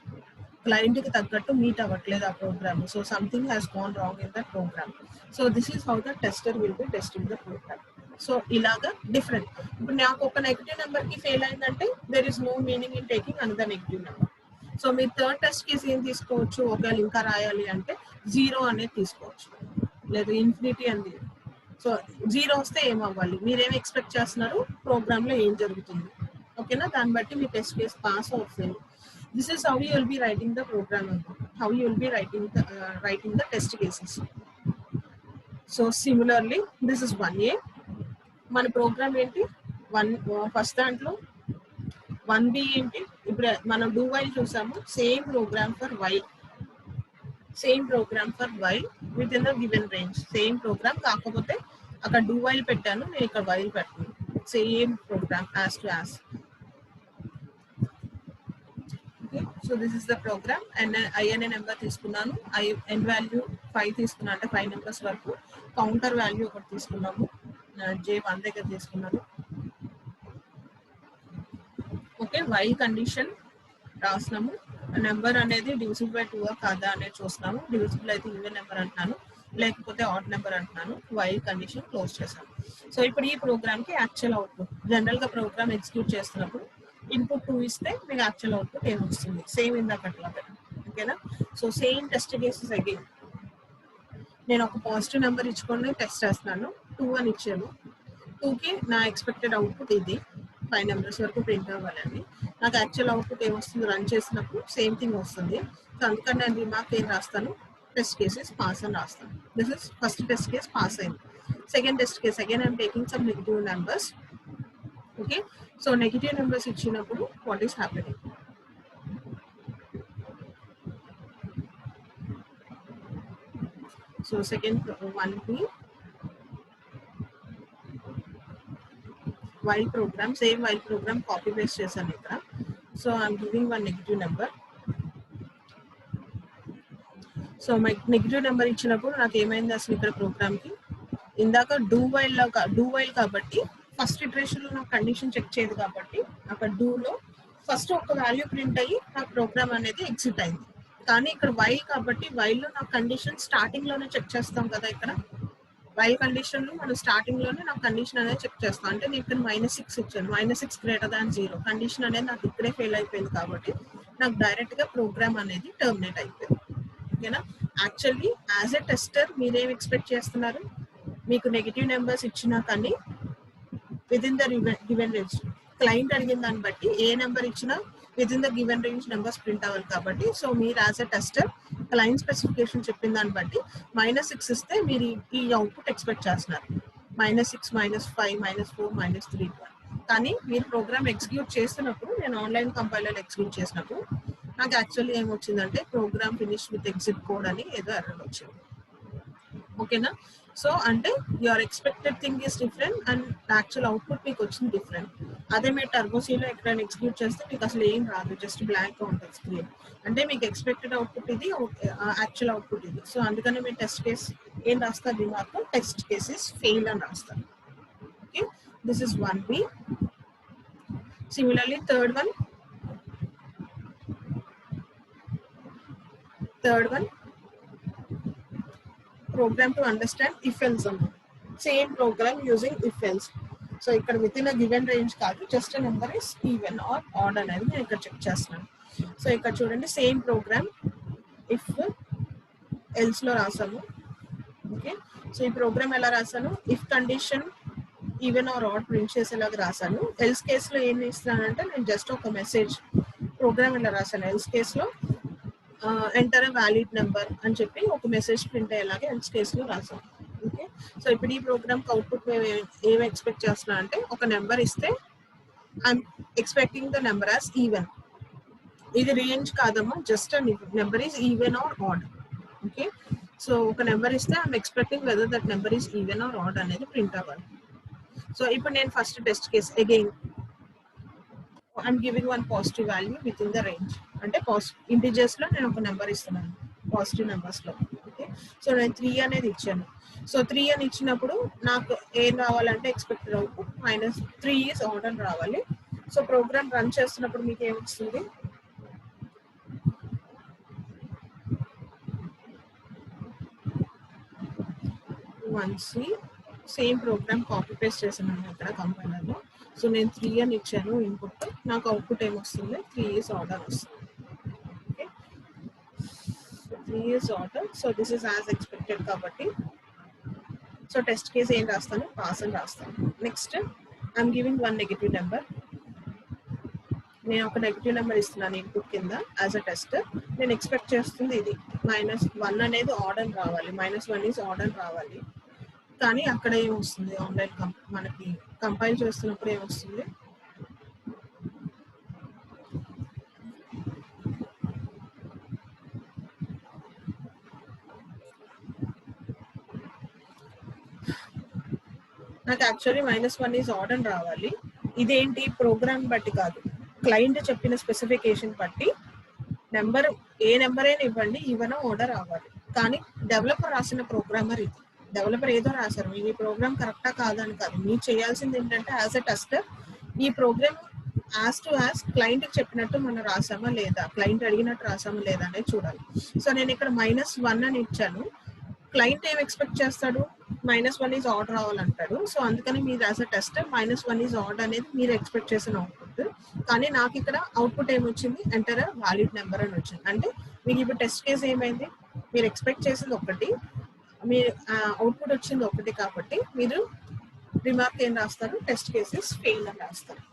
క్లయింట్కి తగ్గట్టు మీట్ అవ్వట్లేదు ఆ program. So something has gone wrong in the program. So this is how the tester will be testing the program. So ఇలాగా different. ఇప్పుడు నాకు ఒక negative number కి fail అయిందంటే there is no meaning in taking another negative number. So మీరు third test case ఏం తీసుకోవచ్చు, ఒకవేళ ఇంకా రాయాలి అంటే 0 అనేది తీసుకోవచ్చు, లేదా ఇన్ఫినిటీ అని. సో 0 వస్తే ఏమవ్వాలి, మీరేం ఎక్స్పెక్ట్ చేస్తున్నారు, ప్రోగ్రామ్ లో ఏం జరుగుతుంది. ఓకేనా, దాన్ని బట్టి మీ test case pass or fail. This is how you will be writing the program, how you will be writing the test cases. So similarly, this is 1A. మన ప్రోగ్రామ్ ఏంటి, ఫస్ట్ దాంట్లో 1B ఏంటి, ఇప్పుడు మనం డూ వైల్ చూసాము, same program for while within the given range, same program, కాకపోతే అక్కడ do while పెట్టాను, నేను ఇక్కడ వైల్ పెట్టాను, same program as to as. So this is the program. And I అనే నెంబర్ తీసుకున్నాను, ఎన్ వాల్యూ 5 తీసుకున్నాను, అంటే 5 నెంబర్స్ వరకు. కౌంటర్ వాల్యూ ఒకటి తీసుకున్నాము, J1 దగ్గర తీసుకున్నాను. ఓకే, వైల్ కండిషన్ రాసినాము, నెంబర్ అనేది డివిజిబుల్ బై 2 కాదా అనేది చూస్తున్నాము. డివిజిబుల్ అయితే ఈవెన్ నెంబర్ అంటున్నాను, లేకపోతే ఆడ్ నెంబర్ అంటున్నాను. వైల్ కండిషన్ క్లోజ్ చేశాను. సో ఇప్పుడు ఈ ప్రోగ్రామ్ కి యాక్చువల్ అవుట్పుట్, జనరల్ గా ప్రోగ్రామ్ ఎగ్జిక్యూట్ చేస్తున్నప్పుడు ఇన్పుట్ 2 ఇస్తే మీకు యాక్చువల్ అవుట్పుట్ ఏమొస్తుంది, సేమ్ ఇందాకట్లాగా. ఓకేనా, so same test cases again. నేను ఒక పాజిటివ్ నెంబర్ ఇచ్చుకొని టెస్ట్ చేస్తున్నాను, 2 అని ఇచ్చాను. 2కి నా ఎక్స్పెక్టెడ్ అవుట్పుట్ ఇది, 5 నెంబర్స్ వరకు ప్రింట్ అవ్వాలని. నాకు యాక్చువల్ అవుట్పుట్ ఏమొస్తుంది, రన్ చేసినప్పుడు సేమ్ థింగ్ వస్తుంది. సో అందుకని నేను రిమార్క్ ఏం రాస్తాను, టెస్ట్ కేసెస్ పాస్ అని రాస్తాను. This is first test case pass అయింది. Second test case again I'm taking some negative numbers. Okay, so negative numbers ఇచ్చినప్పుడు what is happening. So second 1B while program, same while program copy paste చేశాను ఇక్కడ. So I'm giving one negative number. So my negative number ఇచ్చినప్పుడు నాకు ఏమైంది అసలు ఇక్కడ ప్రోగ్రామ్కి, ఇందాక డూ వైల్ కాబట్టి ఫస్ట్ ఇటరేషన్లో నాకు కండిషన్ చెక్ చేయదు కాబట్టి అక్కడ డూలో ఫస్ట్ ఒక వాల్యూ ప్రింట్ అయ్యి నా ప్రోగ్రామ్ అనేది ఎగ్జిట్ అయింది. కానీ ఇక్కడ వైల్ కాబట్టి వైల్లో నా కండిషన్ స్టార్టింగ్లోనే చెక్ చేస్తాం కదా. ఇక్కడ వైల్ కండిషన్లో మనం స్టార్టింగ్లోనే నా కండిషన్ అనేది చెక్ చేస్తాం. అంటే నేను ఇక్కడ -6 ఇచ్చాను, -6 గ్రేటర్ దాన్ 0 కండిషన్ అనేది నాకు ఇక్కడే ఫెయిల్ అయిపోయింది కాబట్టి నాకు డైరెక్ట్గా ప్రోగ్రామ్ అనేది టర్మినేట్ అయిపోయింది. ఓకేనా. యాక్చువల్లీ యాజ్ ఎ టెస్టర్ మీరేం ఎక్స్పెక్ట్ చేస్తున్నారు, మీకు నెగిటివ్ నెంబర్స్ ఇచ్చినా కానీ within the given range, client అడిగిన దాన్ని బట్టి ఏ నెంబర్ ఇచ్చినా within the given range numbers print అవ్వాలి కాబట్టి సో మీరు as a tester client specification చెప్పిన దాన్ని బట్టి -6 ఇస్తే మీరు ఈ అవుట్పుట్ ఎక్స్పెక్ట్ చేస్తున్నారు, -6, -5, -4, -3. కానీ మీరు ప్రోగ్రామ్ ఎగ్జిక్యూట్ చేస్తున్నప్పుడు, నేను ఆన్లైన్ కంపైలర్ ఎగ్జిక్యూట్ చేసినప్పుడు నాకు యాక్చువల్లీ ఏమొచ్చిందంటే program finish with exit code అని ఏదో ఎర్రర్ వచ్చింది. ఓకేనా. సో అంటే your expected thing is different and actual output మీకు వచ్చింది డిఫరెంట్. అదే మీరు టర్బోసీలో ఎక్కడైనా ఎగ్జిక్యూట్ చేస్తే మీకు అసలు ఏం రాదు, జస్ట్ బ్లాంక్గా ఉంటుంది స్క్రీన్. అంటే మీకు ఎక్స్పెక్టెడ్ అవుట్పుట్ ఇది, యాక్చువల్ అవుట్పుట్ ఇది. సో అందుకని మీరు టెస్ట్ కేస్ ఏం రాస్తారు, రిమార్క్ టెస్ట్ కేసెస్ ఫెయిల్ అని రాస్తారు. Okay, this is 1B. Similarly third one program to understand if else. Same program using if else. So ఇక్కడ within a given range కాదు, just a number is even or odd అనేది నేను ఇక్కడ check చేస్తున్నాను. So ఇక్కడ చూడండి same programme if else లో రాసాము. ఓకే, సో ఈ ప్రోగ్రామ్ ఎలా రాసాను, if condition even or odd print చేసేలాగా రాసాను. ఎల్స్ కేసులో ఏం ఇస్తున్నానంటే నేను జస్ట్ ఒక మెసేజ్ ప్రోగ్రామ్ ఎలా రాసాను, ఎల్స్ కేసులో ఎంటర్ ఎ వ్యాలిడ్ నెంబర్ అని చెప్పి ఒక మెసేజ్ ప్రింట్ అయ్యేలాగా ఎల్స్ కేసులో రాసాం. ఓకే, సో ఇప్పుడు ఈ ప్రోగ్రామ్కి అవుట్పుట్ మేము ఏం ఎక్స్పెక్ట్ చేస్తున్నా అంటే ఒక నెంబర్ ఇస్తే I'm expecting the number as even. ఇది రేంజ్ కాదమ్మా, just number is even or odd. Okay, so ఒక నెంబర్ ఇస్తే I'm expecting whether that number is even or odd అనేది ప్రింట్ అవ్వాలి. సో ఇప్పుడు నేను first test case again I'm giving one positive value within the range. అంటే integers లో నేను ఒక నెంబర్ ఇస్తున్నాను పాజిటివ్ నెంబర్స్ లో. ఓకే, సో నేను 3 అనేది ఇచ్చాను. సో 3 అని ఇచ్చినప్పుడు నాకు ఏం రావాలంటే ఎక్స్పెక్టెడ్ అవుట్పుట్ -3 ఈజ్ ఆడ్ అని రావాలి. సో ప్రోగ్రామ్ రన్ చేస్తున్నప్పుడు మీకు ఏమొస్తుంది, సేమ్ ప్రోగ్రామ్ కాపీ పేస్ట్ చేసాను ఇక్కడ కంపైలర్లో. సో నేను 3 అని ఇచ్చాను ఇన్పుట్, నాకు అవుట్పుట్ ఏమొస్తుంది 3 ఈజ్ ఆర్డర్ వస్తుంది. Okay, 3 is order. So this is as expected కాబట్టి సో టెస్ట్ కేస్ ఏం రాస్తాను, పాస్ అని రాస్తాను. Next I'm giving one negative number. నేను ఒక నెగిటివ్ నెంబర్ ఇస్తున్నాను ఇన్పుట్ కింద యాజ్ అ టెస్టర్. నేను ఎక్స్పెక్ట్ చేస్తుంది ఇది -1 అనేది ఆర్డర్ అని రావాలి, -1 ఈజ్ ఆర్డర్ రావాలి. కానీ అక్కడ ఏమొస్తుంది, ఆన్లైన్ మనకి కంపైల్ చేస్తున్నప్పుడు ఏమొస్తుంది, నాకు యాక్చువల్లీ -1 ఈజ్ ఆర్డర్ రావాలి. ఇదేంటి ప్రోగ్రామ్ బట్టి కాదు, క్లయింట్ చెప్పిన స్పెసిఫికేషన్ బట్టి నెంబర్ ఏ నెంబర్ అయినా ఇవ్వండి ఈవెన్ ఆర్డర్ రావాలి. కానీ డెవలపర్ రాసిన ప్రోగ్రామర్ ఇది, డెవలపర్ ఏదో రాశారు, మీ ప్రోగ్రామ్ కరెక్టా కాదని కాదు. మీరు చేయాల్సింది ఏంటంటే యాజ్ ఎ టెస్టర్ ఈ ప్రోగ్రామ్ యాజ్ టు యాజ్ క్లయింట్కి చెప్పినట్టు మనం రాసామా లేదా, క్లయింట్ అడిగినట్టు రాసామా లేదా అనేది చూడాలి. సో నేను ఇక్కడ -1 అని ఇచ్చాను, క్లయింట్ ఏం ఎక్స్పెక్ట్ చేస్తాడు, -1 ఈజ్ ఆర్డర్ రావాలంటాడు. సో అందుకని మీరు as a tester -1 is order అనేది మీరు ఎక్స్పెక్ట్ చేసిన అవుట్పుట్. కానీ నాకు ఇక్కడ అవుట్పుట్ ఏమొచ్చింది, ఎంటర్ వాలిడ్ నెంబర్ అని వచ్చింది. అంటే మీకు ఇప్పుడు టెస్ట్ కేస్ ఏమైంది, మీరు ఎక్స్పెక్ట్ చేసింది ఒకటి, మీ అవుట్పుట్ వచ్చింది ఒకటి కాబట్టి మీరు రిమార్క్ ఏం రాస్తారు, టెస్ట్ కేసెస్ ఫెయిల్ అని రాస్తారు.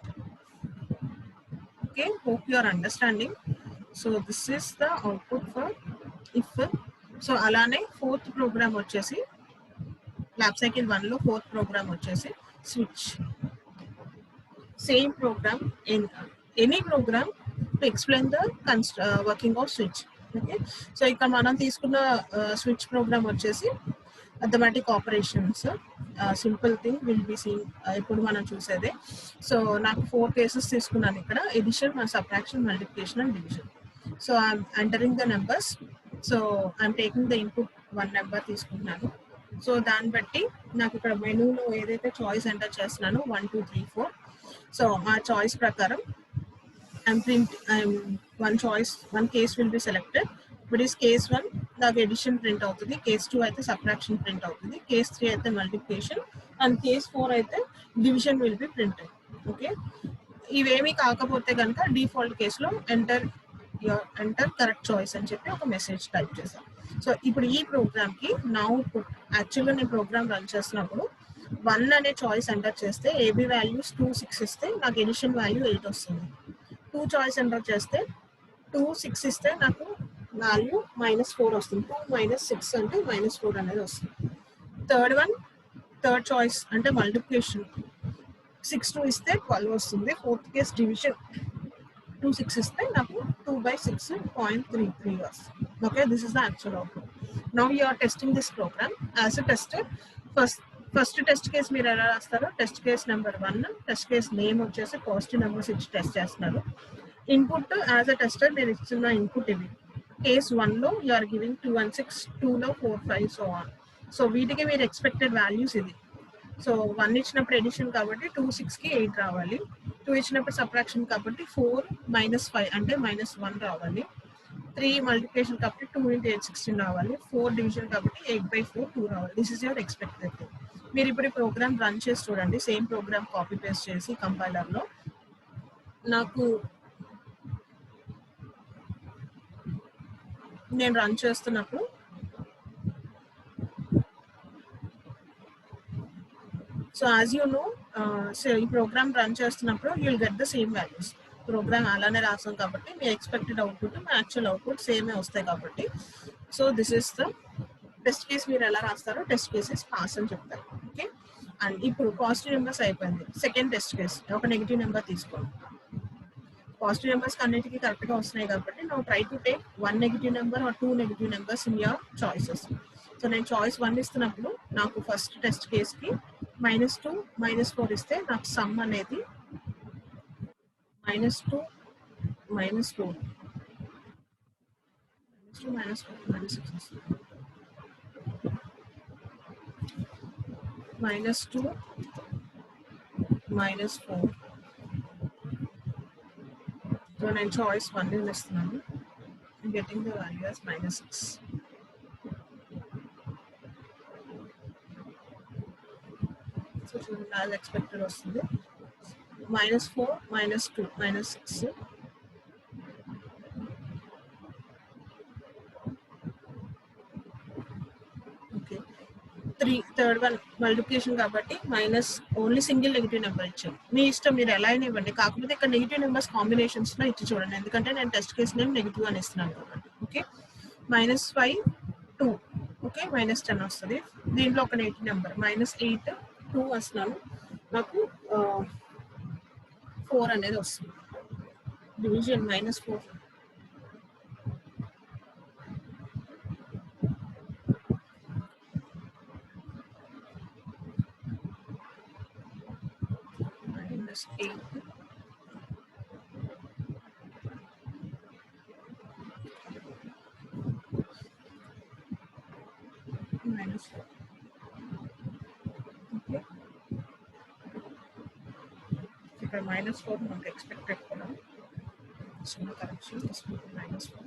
Okay, hope you are understanding. So this is the output for if. So అలానే ఫోర్త్ ప్రోగ్రామ్ వచ్చేసి ల్యాబ్ సైకిల్ 1లో ఫోర్త్ ప్రోగ్రామ్ వచ్చేసి switch. Same program, any program to explain the working of switch. Okay, so ఇక్కడ మనం తీసుకున్న switch program వచ్చేసి arithmetic operations, simple thing will be seen ఇప్పుడు మనం చూసేదే. సో నాకు 4 కేసెస్ తీసుకున్నాను ఇక్కడ, addition, subtraction, multiplication and division. So I'm entering the numbers. So I'm taking the input 1 number తీసుకుంటున్నాను. సో దాన్ని బట్టి నాకు ఇక్కడ మెనూలో ఏదైతే చాయిస్ ఎంటర్ చేస్తున్నానో 1 2 3 4, సో ఆ చాయిస్ ప్రకారం one case will be selected. But is case 1 నాకు ఎడిషన్ ప్రింట్ అవుతుంది, కేస్ 2 అయితే సబ్ట్రాక్షన్ ప్రింట్ అవుతుంది, కేస్ 3 అయితే మల్టిప్లికేషన్ అండ్ కేస్ 4 అయితే division will be printed. Okay, ఇవేమీ కాకపోతే కనుక డిఫాల్ట్ కేసులో ఎంటర్ కరెక్ట్ చాయిస్ అని చెప్పి ఒక మెసేజ్ టైప్ చేశాను. సో ఇప్పుడు ఈ ప్రోగ్రామ్కి యాక్చువల్గా నేను ప్రోగ్రామ్ రన్ చేస్తున్నప్పుడు 1 అనే చాయిస్ ఎంటర్ చేస్తే ఏబీ వాల్యూస్ 2 6 ఇస్తే నాకు ఎడిషన్ వాల్యూ 8 వస్తుంది. 2 చాయిస్ ఎంటర్ చేస్తే 2 6 ఇస్తే నాకు వాల్యూ -4 వస్తుంది. 2 - 6 అంటే -4 అనేది వస్తుంది. థర్డ్ చాయిస్ అంటే మల్టిప్లికేషన్ 6 2 ఇస్తే 12 వస్తుంది. ఫోర్త్ కేస్ డివిజన్ 2 6 ఇస్తే నాకు 2/6.33 వస్తుంది. Okay, this is the actual output. Now you are testing this program as a tester. First test case మీరు ఎలా రాస్తారో, test case number 1, test case name వచ్చేసి పాజిటివ్ నెంబర్స్ ఇచ్చి టెస్ట్ చేస్తున్నారు. ఇన్పుట్ యాజ్ అ టెస్టర్ నేను ఇస్తున్న input ఇవి. Case 1లో యూ ఆర్ గివింగ్ 2 and 6, 2లో 4 5 సో ఆన్. సో వీటికి మీరు ఎక్స్పెక్టెడ్ వాల్యూస్ ఇది. సో 1 ఇచ్చినప్పుడు ఎడిషన్ కాబట్టి 2 6కి 8 రావాలి. 2 ఇచ్చినప్పుడు సబ్ట్రాక్షన్ కాబట్టి 4 - 5 అంటే -1 రావాలి. 3 మల్టిప్లికేషన్ కాబట్టి 2 × 8 16 రావాలి. 4 డివిజన్ కాబట్టి 8/4 2 రావాలి. This is your expected thing. మీరు ఇప్పుడు ఈ ప్రోగ్రామ్ రన్ చేసి చూడండి. సేమ్ ప్రోగ్రామ్ కాపీ పేస్ట్ చేసి కంపైలర్లో నాకు నేను రన్ చేస్తున్నప్పుడు సో యాజ్ యూ నో, ఈ ప్రోగ్రామ్ రన్ చేస్తున్నప్పుడు you will get the same values. Program అలానే రాసాం కాబట్టి మీ ఎక్స్పెక్టెడ్ అవుట్పుట్ మీ యాక్చువల్ అవుట్పుట్ సేమే వస్తాయి కాబట్టి. So this is the test case. మీరు ఎలా రాస్తారో టెస్ట్ కేసెస్ పాస్ అని చెప్తారు. ఓకే, అండ్ ఇప్పుడు పాజిటివ్ నెంబర్స్ అయిపోయింది. సెకండ్ టెస్ట్ కేస్ ఒక నెగిటివ్ నెంబర్ తీసుకోండి. పాజిటివ్ నెంబర్స్ అన్నిటికీ కరెక్ట్గా వస్తున్నాయి కాబట్టి now try to take 1 negative number or 2 negative numbers in your choices. So నేను చాయిస్ 1 ఇస్తున్నప్పుడు నాకు ఫస్ట్ టెస్ట్ కేస్కి -2 -4 ఇస్తే నాకు సమ్ అనేది -2 -4 -6 వస్తుంది. -2 -4. సో నేను చాయిస్ 1 ఇస్తున్నాను. Getting the value as -6. So చూడండి యాజ్ ఎక్స్పెక్టెడ్ వస్తుంది. -4 -2 -6. ఓకే, థర్డ్ వన్ మల్టిప్లికేషన్ కాబట్టి ఓన్లీ సింగిల్ నెగిటివ్ నెంబర్ ఇచ్చాను. మీ ఇష్టం, మీరు ఎలా అయినా ఇవ్వండి. కాకపోతే ఇక్కడ నెగిటివ్ నెంబర్స్ కాంబినేషన్స్లో ఇచ్చి చూడండి, ఎందుకంటే నేను టెస్ట్ కేస్ నేమ్ నెగిటివ్ అని ఇస్తున్నాను కాబట్టి. ఓకే, -5 2. ఓకే, -10 వస్తుంది. దీంట్లో ఒక నెగిటివ్ నెంబర్ -8 2 వస్తున్నాను. నాకు 4 అనేది వస్తుంది. డివిజన్ -4. -8 -4. ఓకే, ఇక్కడ -4 మనకు ఎక్స్పెక్టెడ్ కూడా చిన్న కరెక్షన్ తీసుకుంటే -4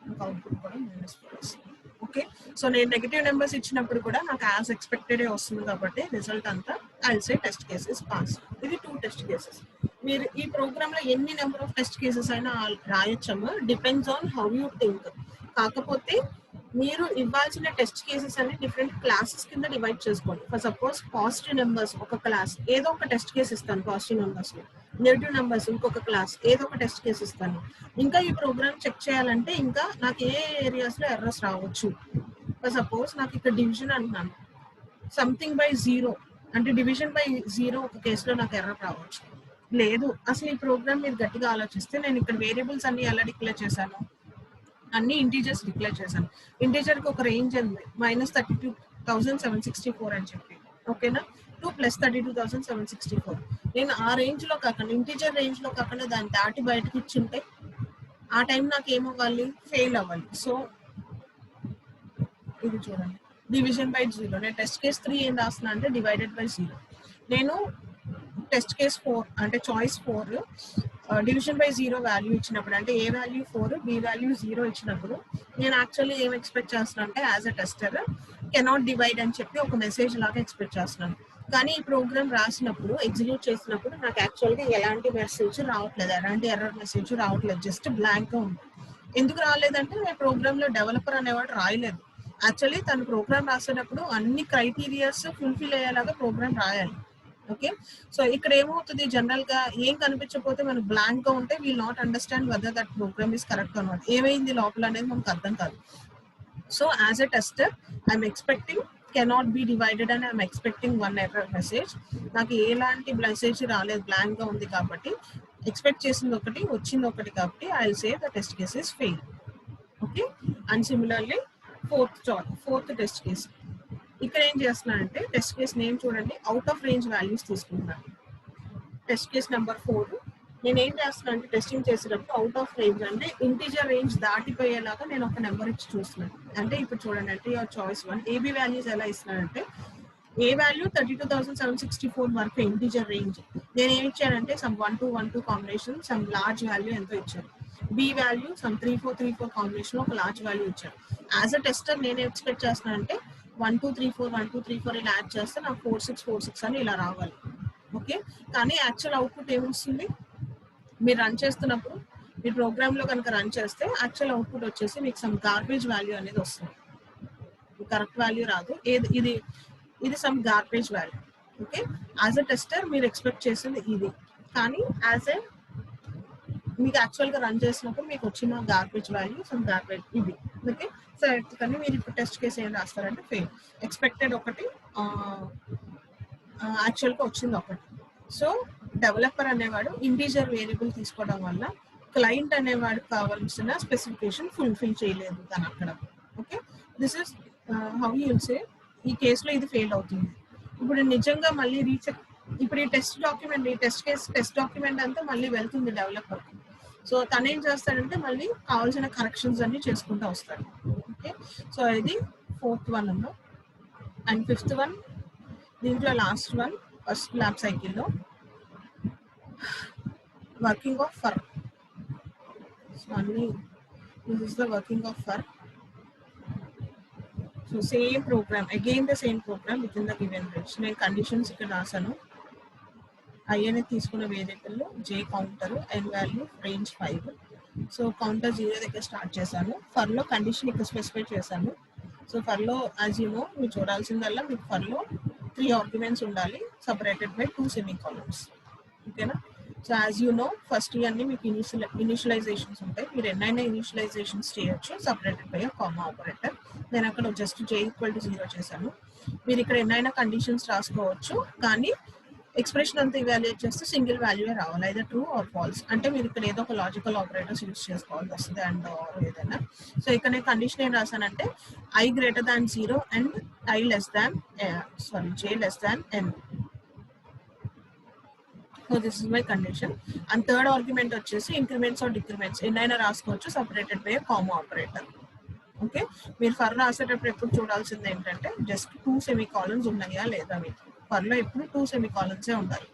నాకు అవుట్పుట్ కూడా -4 వస్తుంది. ఓకే, సో నేను నెగిటివ్ నెంబర్స్ ఇచ్చినప్పుడు కూడా నాకు యాజ్ ఎక్స్పెక్టెడే వస్తుంది కాబట్టి రిజల్ట్ అంతా I will say test cases pass. ఇది 2 టెస్ట్ కేసెస్. మీరు ఈ ప్రోగ్రామ్లో ఎన్ని నెంబర్ ఆఫ్ టెస్ట్ కేసెస్ అయినా రాయొచ్చమ్మా, depends on how you think. కాకపోతే మీరు ఇవ్వాల్సిన టెస్ట్ కేసెస్ అన్ని డిఫరెంట్ క్లాసెస్ కింద డివైడ్ చేసుకోండి. ఫర్ సపోజ్ పాజిటివ్ నెంబర్స్ ఒక క్లాస్, ఏదో ఒక టెస్ట్ కేసు ఇస్తాను పాజిటివ్ నెంబర్స్లో. నెగిటివ్ నెంబర్స్ ఇంకొక క్లాస్, ఏదో ఒక టెస్ట్ కేసు ఇస్తాను. ఇంకా ఈ ప్రోగ్రామ్ చెక్ చేయాలంటే ఇంకా నాకు ఏ ఏరియాస్లో ఎర్రర్స్ రావచ్చు. ఫర్ సపోజ్ నాకు ఇక్కడ డివిజన్ అంటున్నాను, సంథింగ్ బై 0 అంటే డివిజన్ బై 0 ఒక కేసులో నాకు ఎర్రర్ రావచ్చు. లేదు, అసలు ఈ ప్రోగ్రామ్ మీరు గట్టిగా ఆలోచిస్తే నేను ఇక్కడ వేరియబుల్స్ అన్ని ఎలా డిక్లేర్ చేశాను, అన్ని ఇంటీజర్స్ డిక్లేర్ చేశాను. ఇంటీజర్కి ఒక రేంజ్ ఉంది, -32 32,764 అని చెప్పి, ఓకేనా. 2 + 32,764 నేను ఆ రేంజ్ లో కాకుండా ఇంటీజర్ రేంజ్ లో కాకుండా దాన్ని దాటి బయటకి ఇచ్చింటే ఆ టైం నాకు ఏమవ్వాలి, ఫెయిల్ అవ్వాలి. సో ఇది చూడండి, డివిజన్ బై 0. నేను టెస్ట్ కేస్ 3 ఏం రాస్తున్నా అంటే డివైడెడ్ బై 0. నేను టెస్ట్ కేస్ 4 అంటే చాయిస్ 4 డివిజన్ బై 0 వాల్యూ ఇచ్చినప్పుడు, అంటే ఏ వాల్యూ 4 బి వాల్యూ 0 ఇచ్చినప్పుడు నేను యాక్చువల్లీ ఏం ఎక్స్పెక్ట్ చేస్తున్నాను అంటే as a tester cannot divide అని చెప్పి ఒక మెసేజ్ లాగా ఎక్స్పెక్ట్ చేస్తున్నాను. కానీ ఈ ప్రోగ్రామ్ రాసినప్పుడు ఎగ్జిక్యూట్ చేసినప్పుడు నాకు యాక్చువల్గా ఎలాంటి మెసేజ్ రావట్లేదు, ఎలాంటి ఎర్రర్ మెసేజ్ రావట్లేదు, జస్ట్ బ్లాంక్గా ఉంది. ఎందుకు రాలేదంటే నేను ప్రోగ్రామ్ లో డెవలపర్ అనేవాడు రాయలేదు. యాక్చువల్లీ తను ప్రోగ్రామ్ రాసేటప్పుడు అన్ని క్రైటీరియాస్ ఫుల్ఫిల్ అయ్యేలాగా ప్రోగ్రామ్ రాయాలి. ఓకే, సో ఇక్కడ ఏమవుతుంది, జనరల్ గా ఏం కనిపించకపోతే మనకు బ్లాంక్ గా ఉంటే will not understand whether that program is correct అనమాట. ఏమైంది లోపల అనేది మనకు అర్థం కాదు. So as a tester I'm expecting cannot be divided and I'm expecting 1 error message. నాకు ఎలాంటి మెసేజ్ రాలేదు, బ్లాంక్ గా ఉంది కాబట్టి ఎక్స్పెక్ట్ చేసింది ఒకటి వచ్చింది ఒకటి కాబట్టి I will say the test case is fail. Okay, and similarly fourth test case ఇక్కడ ఏం చేస్తున్నానంటే టెస్ట్ కేస్ నేమ్ చూడండి, అవుట్ ఆఫ్ రేంజ్ వాల్యూస్ తీసుకుంటున్నాను. టెస్ట్ కేస్ నెంబర్ 4 నేను ఏం చేస్తున్నాను అంటే టెస్టింగ్ చేసేటప్పుడు అవుట్ ఆఫ్ రేంజ్ అంటే ఇంటీజర్ రేంజ్ దాటిపోయేలాగా నేను ఒక నెంబర్ ఇచ్చి చూస్తున్నాను. అంటే ఇప్పుడు చూడండి, అంటే యువర్ చాయిస్ 1 ఏబి వాల్యూస్ ఎలా ఇస్తున్నానంటే ఏ వాల్యూ 32,764 వరకు ఇంటీజర్ రేంజ్ నేను ఏమి ఇచ్చానంటే some 1 to 1 combination some large value ఎంతో ఇచ్చాను. బి వాల్యూ సమ్ 3 4 కాంబినేషన్ ఒక లార్జ్ వాల్యూ ఇచ్చాను. యాజ్ అ టెస్టర్ నేను ఎక్స్పెక్ట్ చేస్తున్నాను అంటే 1 2 3 4 1 2 3 4 ఇలా యాడ్ చేస్తే నాకు 4 6 4 6 అని ఇలా రావాలి. ఓకే, కానీ యాక్చువల్ అవుట్పుట్ ఏమొస్తుంది, మీరు రన్ చేస్తున్నప్పుడు మీ ప్రోగ్రామ్ లో కనుక రన్ చేస్తే యాక్చువల్ అవుట్పుట్ వచ్చేసి మీకు సమ్ గార్బేజ్ వాల్యూ అనేది వస్తుంది, కరెక్ట్ వాల్యూ రాదు. ఇది some garbage value. Okay, as a tester మీరు ఎక్స్పెక్ట్ చేసింది ఇది, కానీ యాజ్ ఎ మీకు యాక్చువల్ గా రన్ చేసినప్పుడు మీకు వచ్చిన గార్బేజ్ వాల్యూ సమ్ గార్బేజ్ ఇది. ఓకే, సో కానీ మీరు ఇప్పుడు టెస్ట్ కేసు ఏం రాస్తారంటే ఫెయిల్, ఎక్స్పెక్టెడ్ ఒకటి యాక్చువల్ గా వచ్చింది ఒకటి. సో డెవలపర్ అనేవాడు ఇంటీజర్ వేరియబుల్ తీసుకోవడం వల్ల క్లయింట్ అనేవాడు కావాల్సిన స్పెసిఫికేషన్ ఫుల్ఫిల్ చేయలేదు తను అక్కడ. Okay, this is how you will say ఈ కేసులో ఇది ఫెయిల్ అవుతుంది. ఇప్పుడు నిజంగా మళ్ళీ రీచెక్, ఇప్పుడు ఈ టెస్ట్ డాక్యుమెంట్, ఈ టెస్ట్ డాక్యుమెంట్ అంతా మళ్ళీ వెళ్తుంది డెవలపర్. సో తను ఏం చేస్తాడంటే మళ్ళీ కావాల్సిన కరెక్షన్స్ అన్ని చేసుకుంటూ వస్తాడు. ఓకే, సో ఇది 4th వన్ అన్న. అండ్ 5th వన్ దీంట్లో లాస్ట్ వన్, ఫస్ట్ ల్యాబ్ సైకిల్లో వర్కింగ్ ఆఫ్ ఫర్. సో అన్ని this is the working of for. So same programme, again the same programme with in the given range. నేను conditions ఇక్కడ రాశాను. I అనేది తీసుకున్న variable, జే counter, ఎన్ value range 5. So counter 0 దగ్గర start చేశాను. ఫర్లో condition ఇక్కడ specify చేశాను. సో ఫర్లో యాజ్ యూ నో మీరు చూడాల్సిందల్లా మీకు ఫర్లో 3 ఆర్గ్యుమెంట్స్ ఉండాలి సపరేటెడ్ బై 2 సెమీకాలన్స్. ఓకేనా, so as you no first ఇవన్నీ మీకు ఇనిషియలైజేషన్స్ ఉంటాయి. మీరు ఎన్నైనా ఇనిషియలైజేషన్స్ చేయొచ్చు సపరేటెడ్ బై కామా ఆపరేటర్. నేను అక్కడ జస్ట్ j = 0 చేశాను. మీరు ఇక్కడ ఎన్నైనా కండిషన్స్ రాసుకోవచ్చు, కానీ ఎక్స్ప్రెషన్ అంతా ఇవాల్యుయేట్ చేస్తే సింగిల్ వాల్యూ రావాలి, ఐదర్ ట్రూ ఆర్ ఫాల్స్. అంటే మీరు ఇక్కడ ఏదో ఒక లాజికల్ ఆపరేటర్స్ యూజ్ చేసుకోవాల్సి వస్తుంది, అండ్ ఏదైనా. సో ఇక్కడ నేను కండిషన్ ఏం రాశానంటే i greater than 0 and j less than n. So this is my condition. And third argument వచ్చేసి ఇంక్రిమెంట్స్ ఆర్ డిక్రిమెంట్స్ ఎన్నైనా రాసుకోవచ్చు separated by comma operator. Okay, మీరు ఫర్ రాసేటప్పుడు ఎప్పుడు చూడాల్సింది ఏంటంటే జస్ట్ 2 సెమీకాలన్స్ ఉన్నాయా లేదా. మీకు ఫర్లో ఎప్పుడు 2 సెమీకాలన్సే ఉండాలి.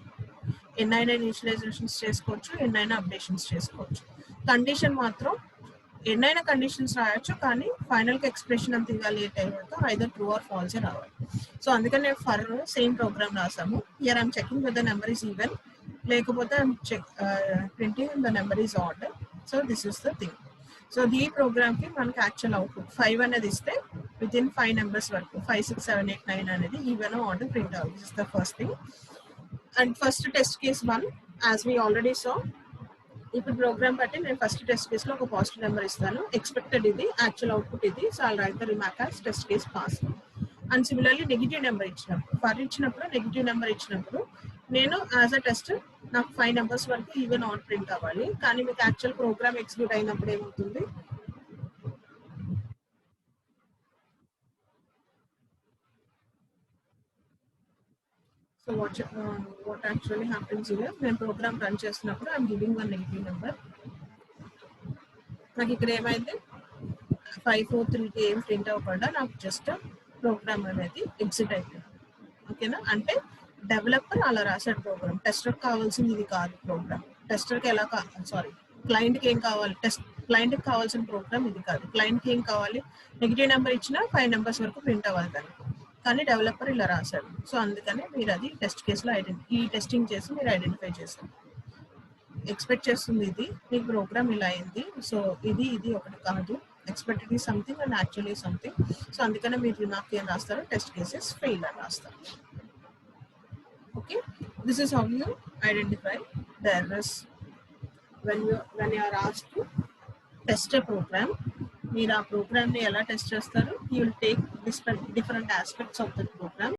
ఎన్నైనా ఇనిషియలైజేషన్స్ చేసుకోవచ్చు, ఎన్నైనా అప్డేషన్స్ చేసుకోవచ్చు. కండిషన్ మాత్రం ఎన్నైనా కండిషన్స్ రాయొచ్చు, కానీ ఫైనల్గా ఎక్స్ప్రెషన్ అంత ఇవాల్యుయేట్ అయ్యేంత ఐదర్ ట్రూ ఆర్ ఫాల్సే రావాలి. సో అందుకని నేను ఫర్ సేమ్ ప్రోగ్రామ్ రాసాము. Here I'm checking with the number is even, లేకపోతే I'm printing the number is odd. So this is the thing. So ఈ ప్రోగ్రామ్కి మనకి యాక్చువల్ అవుట్పుట్ 5 అనేది ఇస్తే విత్ ఇన్ 5 నెంబర్స్ వరకు 5 6 7 8 9 అనేది ఈవెన్ ఆర్డర్ ప్రింట్ అవుతుంది. This is the first thing. And first test case 1 as we already saw. ఇప్పుడు programme బట్టి నేను ఫస్ట్ టెస్ట్ కేస్లో ఒక పాజిటివ్ నెంబర్ ఇస్తాను, ఎక్స్పెక్టెడ్ ఇది, యాక్చువల్ అవుట్పుట్ ఇది. So I'll right the remark as test case pass. And similarly negative number ఇచ్చినప్పుడు, for ఇచ్చినప్పుడు negative number ఇచ్చినప్పుడు నేను యాజ్ అ టెస్ట్ నాకు 5 నెంబర్స్ వరకు ఈవెన్ ఆడ్ ప్రింట్ అవ్వాలి. కానీ మీకు యాక్చువల్ ప్రోగ్రామ్ ఎగ్జిక్యూట్ అయినప్పుడు ఏమవుతుంది, what actually happens here, నేను ప్రోగ్రామ్ రన్ చేస్తున్నప్పుడు I'm giving one negative number. నాకు ఇక్కడ ఏమైంది 543కి ఏం ప్రింట్ అవ్వకుండా నాకు జస్ట్ ప్రోగ్రామ్ అనేది ఎగ్జిట్ అయిపోయింది. ఓకేనా, అంటే డెవలపర్ అలా రాశాడు ప్రోగ్రామ్. టెస్టర్కి కావాల్సింది ఇది కాదు ప్రోగ్రామ్. టెస్టర్కి ఎలా క్లయింట్కి ఏం కావాలి, క్లయింట్కి కావాల్సిన ప్రోగ్రామ్ ఇది కాదు. క్లయింట్కి ఏం కావాలి, నెగిటివ్ నెంబర్ ఇచ్చినా 5 నెంబర్స్ వరకు ప్రింట్ అవ్వాలి కానీ డెవలపర్ ఇలా రాశాడు. సో అందుకని మీరు అది టెస్ట్ కేసులో ఈ టెస్టింగ్ చేసి మీరు ఐడెంటిఫై చేశారు. ఎక్స్పెక్ట్ చేస్తుంది ఇది, మీ ప్రోగ్రామ్ ఇలా అయింది. సో ఇది ఒకటి కాదు, ఎక్స్పెక్టెడ్ ఈ something and actually something. So అందుకనే మీరు నాకు ఏం రాస్తారు, టెస్ట్ కేసెస్ ఫెయిల్ అని రాస్తారు. Okay, this is how you identify the errors when you are asked to test a program. మీరు ఆ ప్రోగ్రామ్ని ఎలా టెస్ట్ చేస్తారు, you will take different aspects of the program.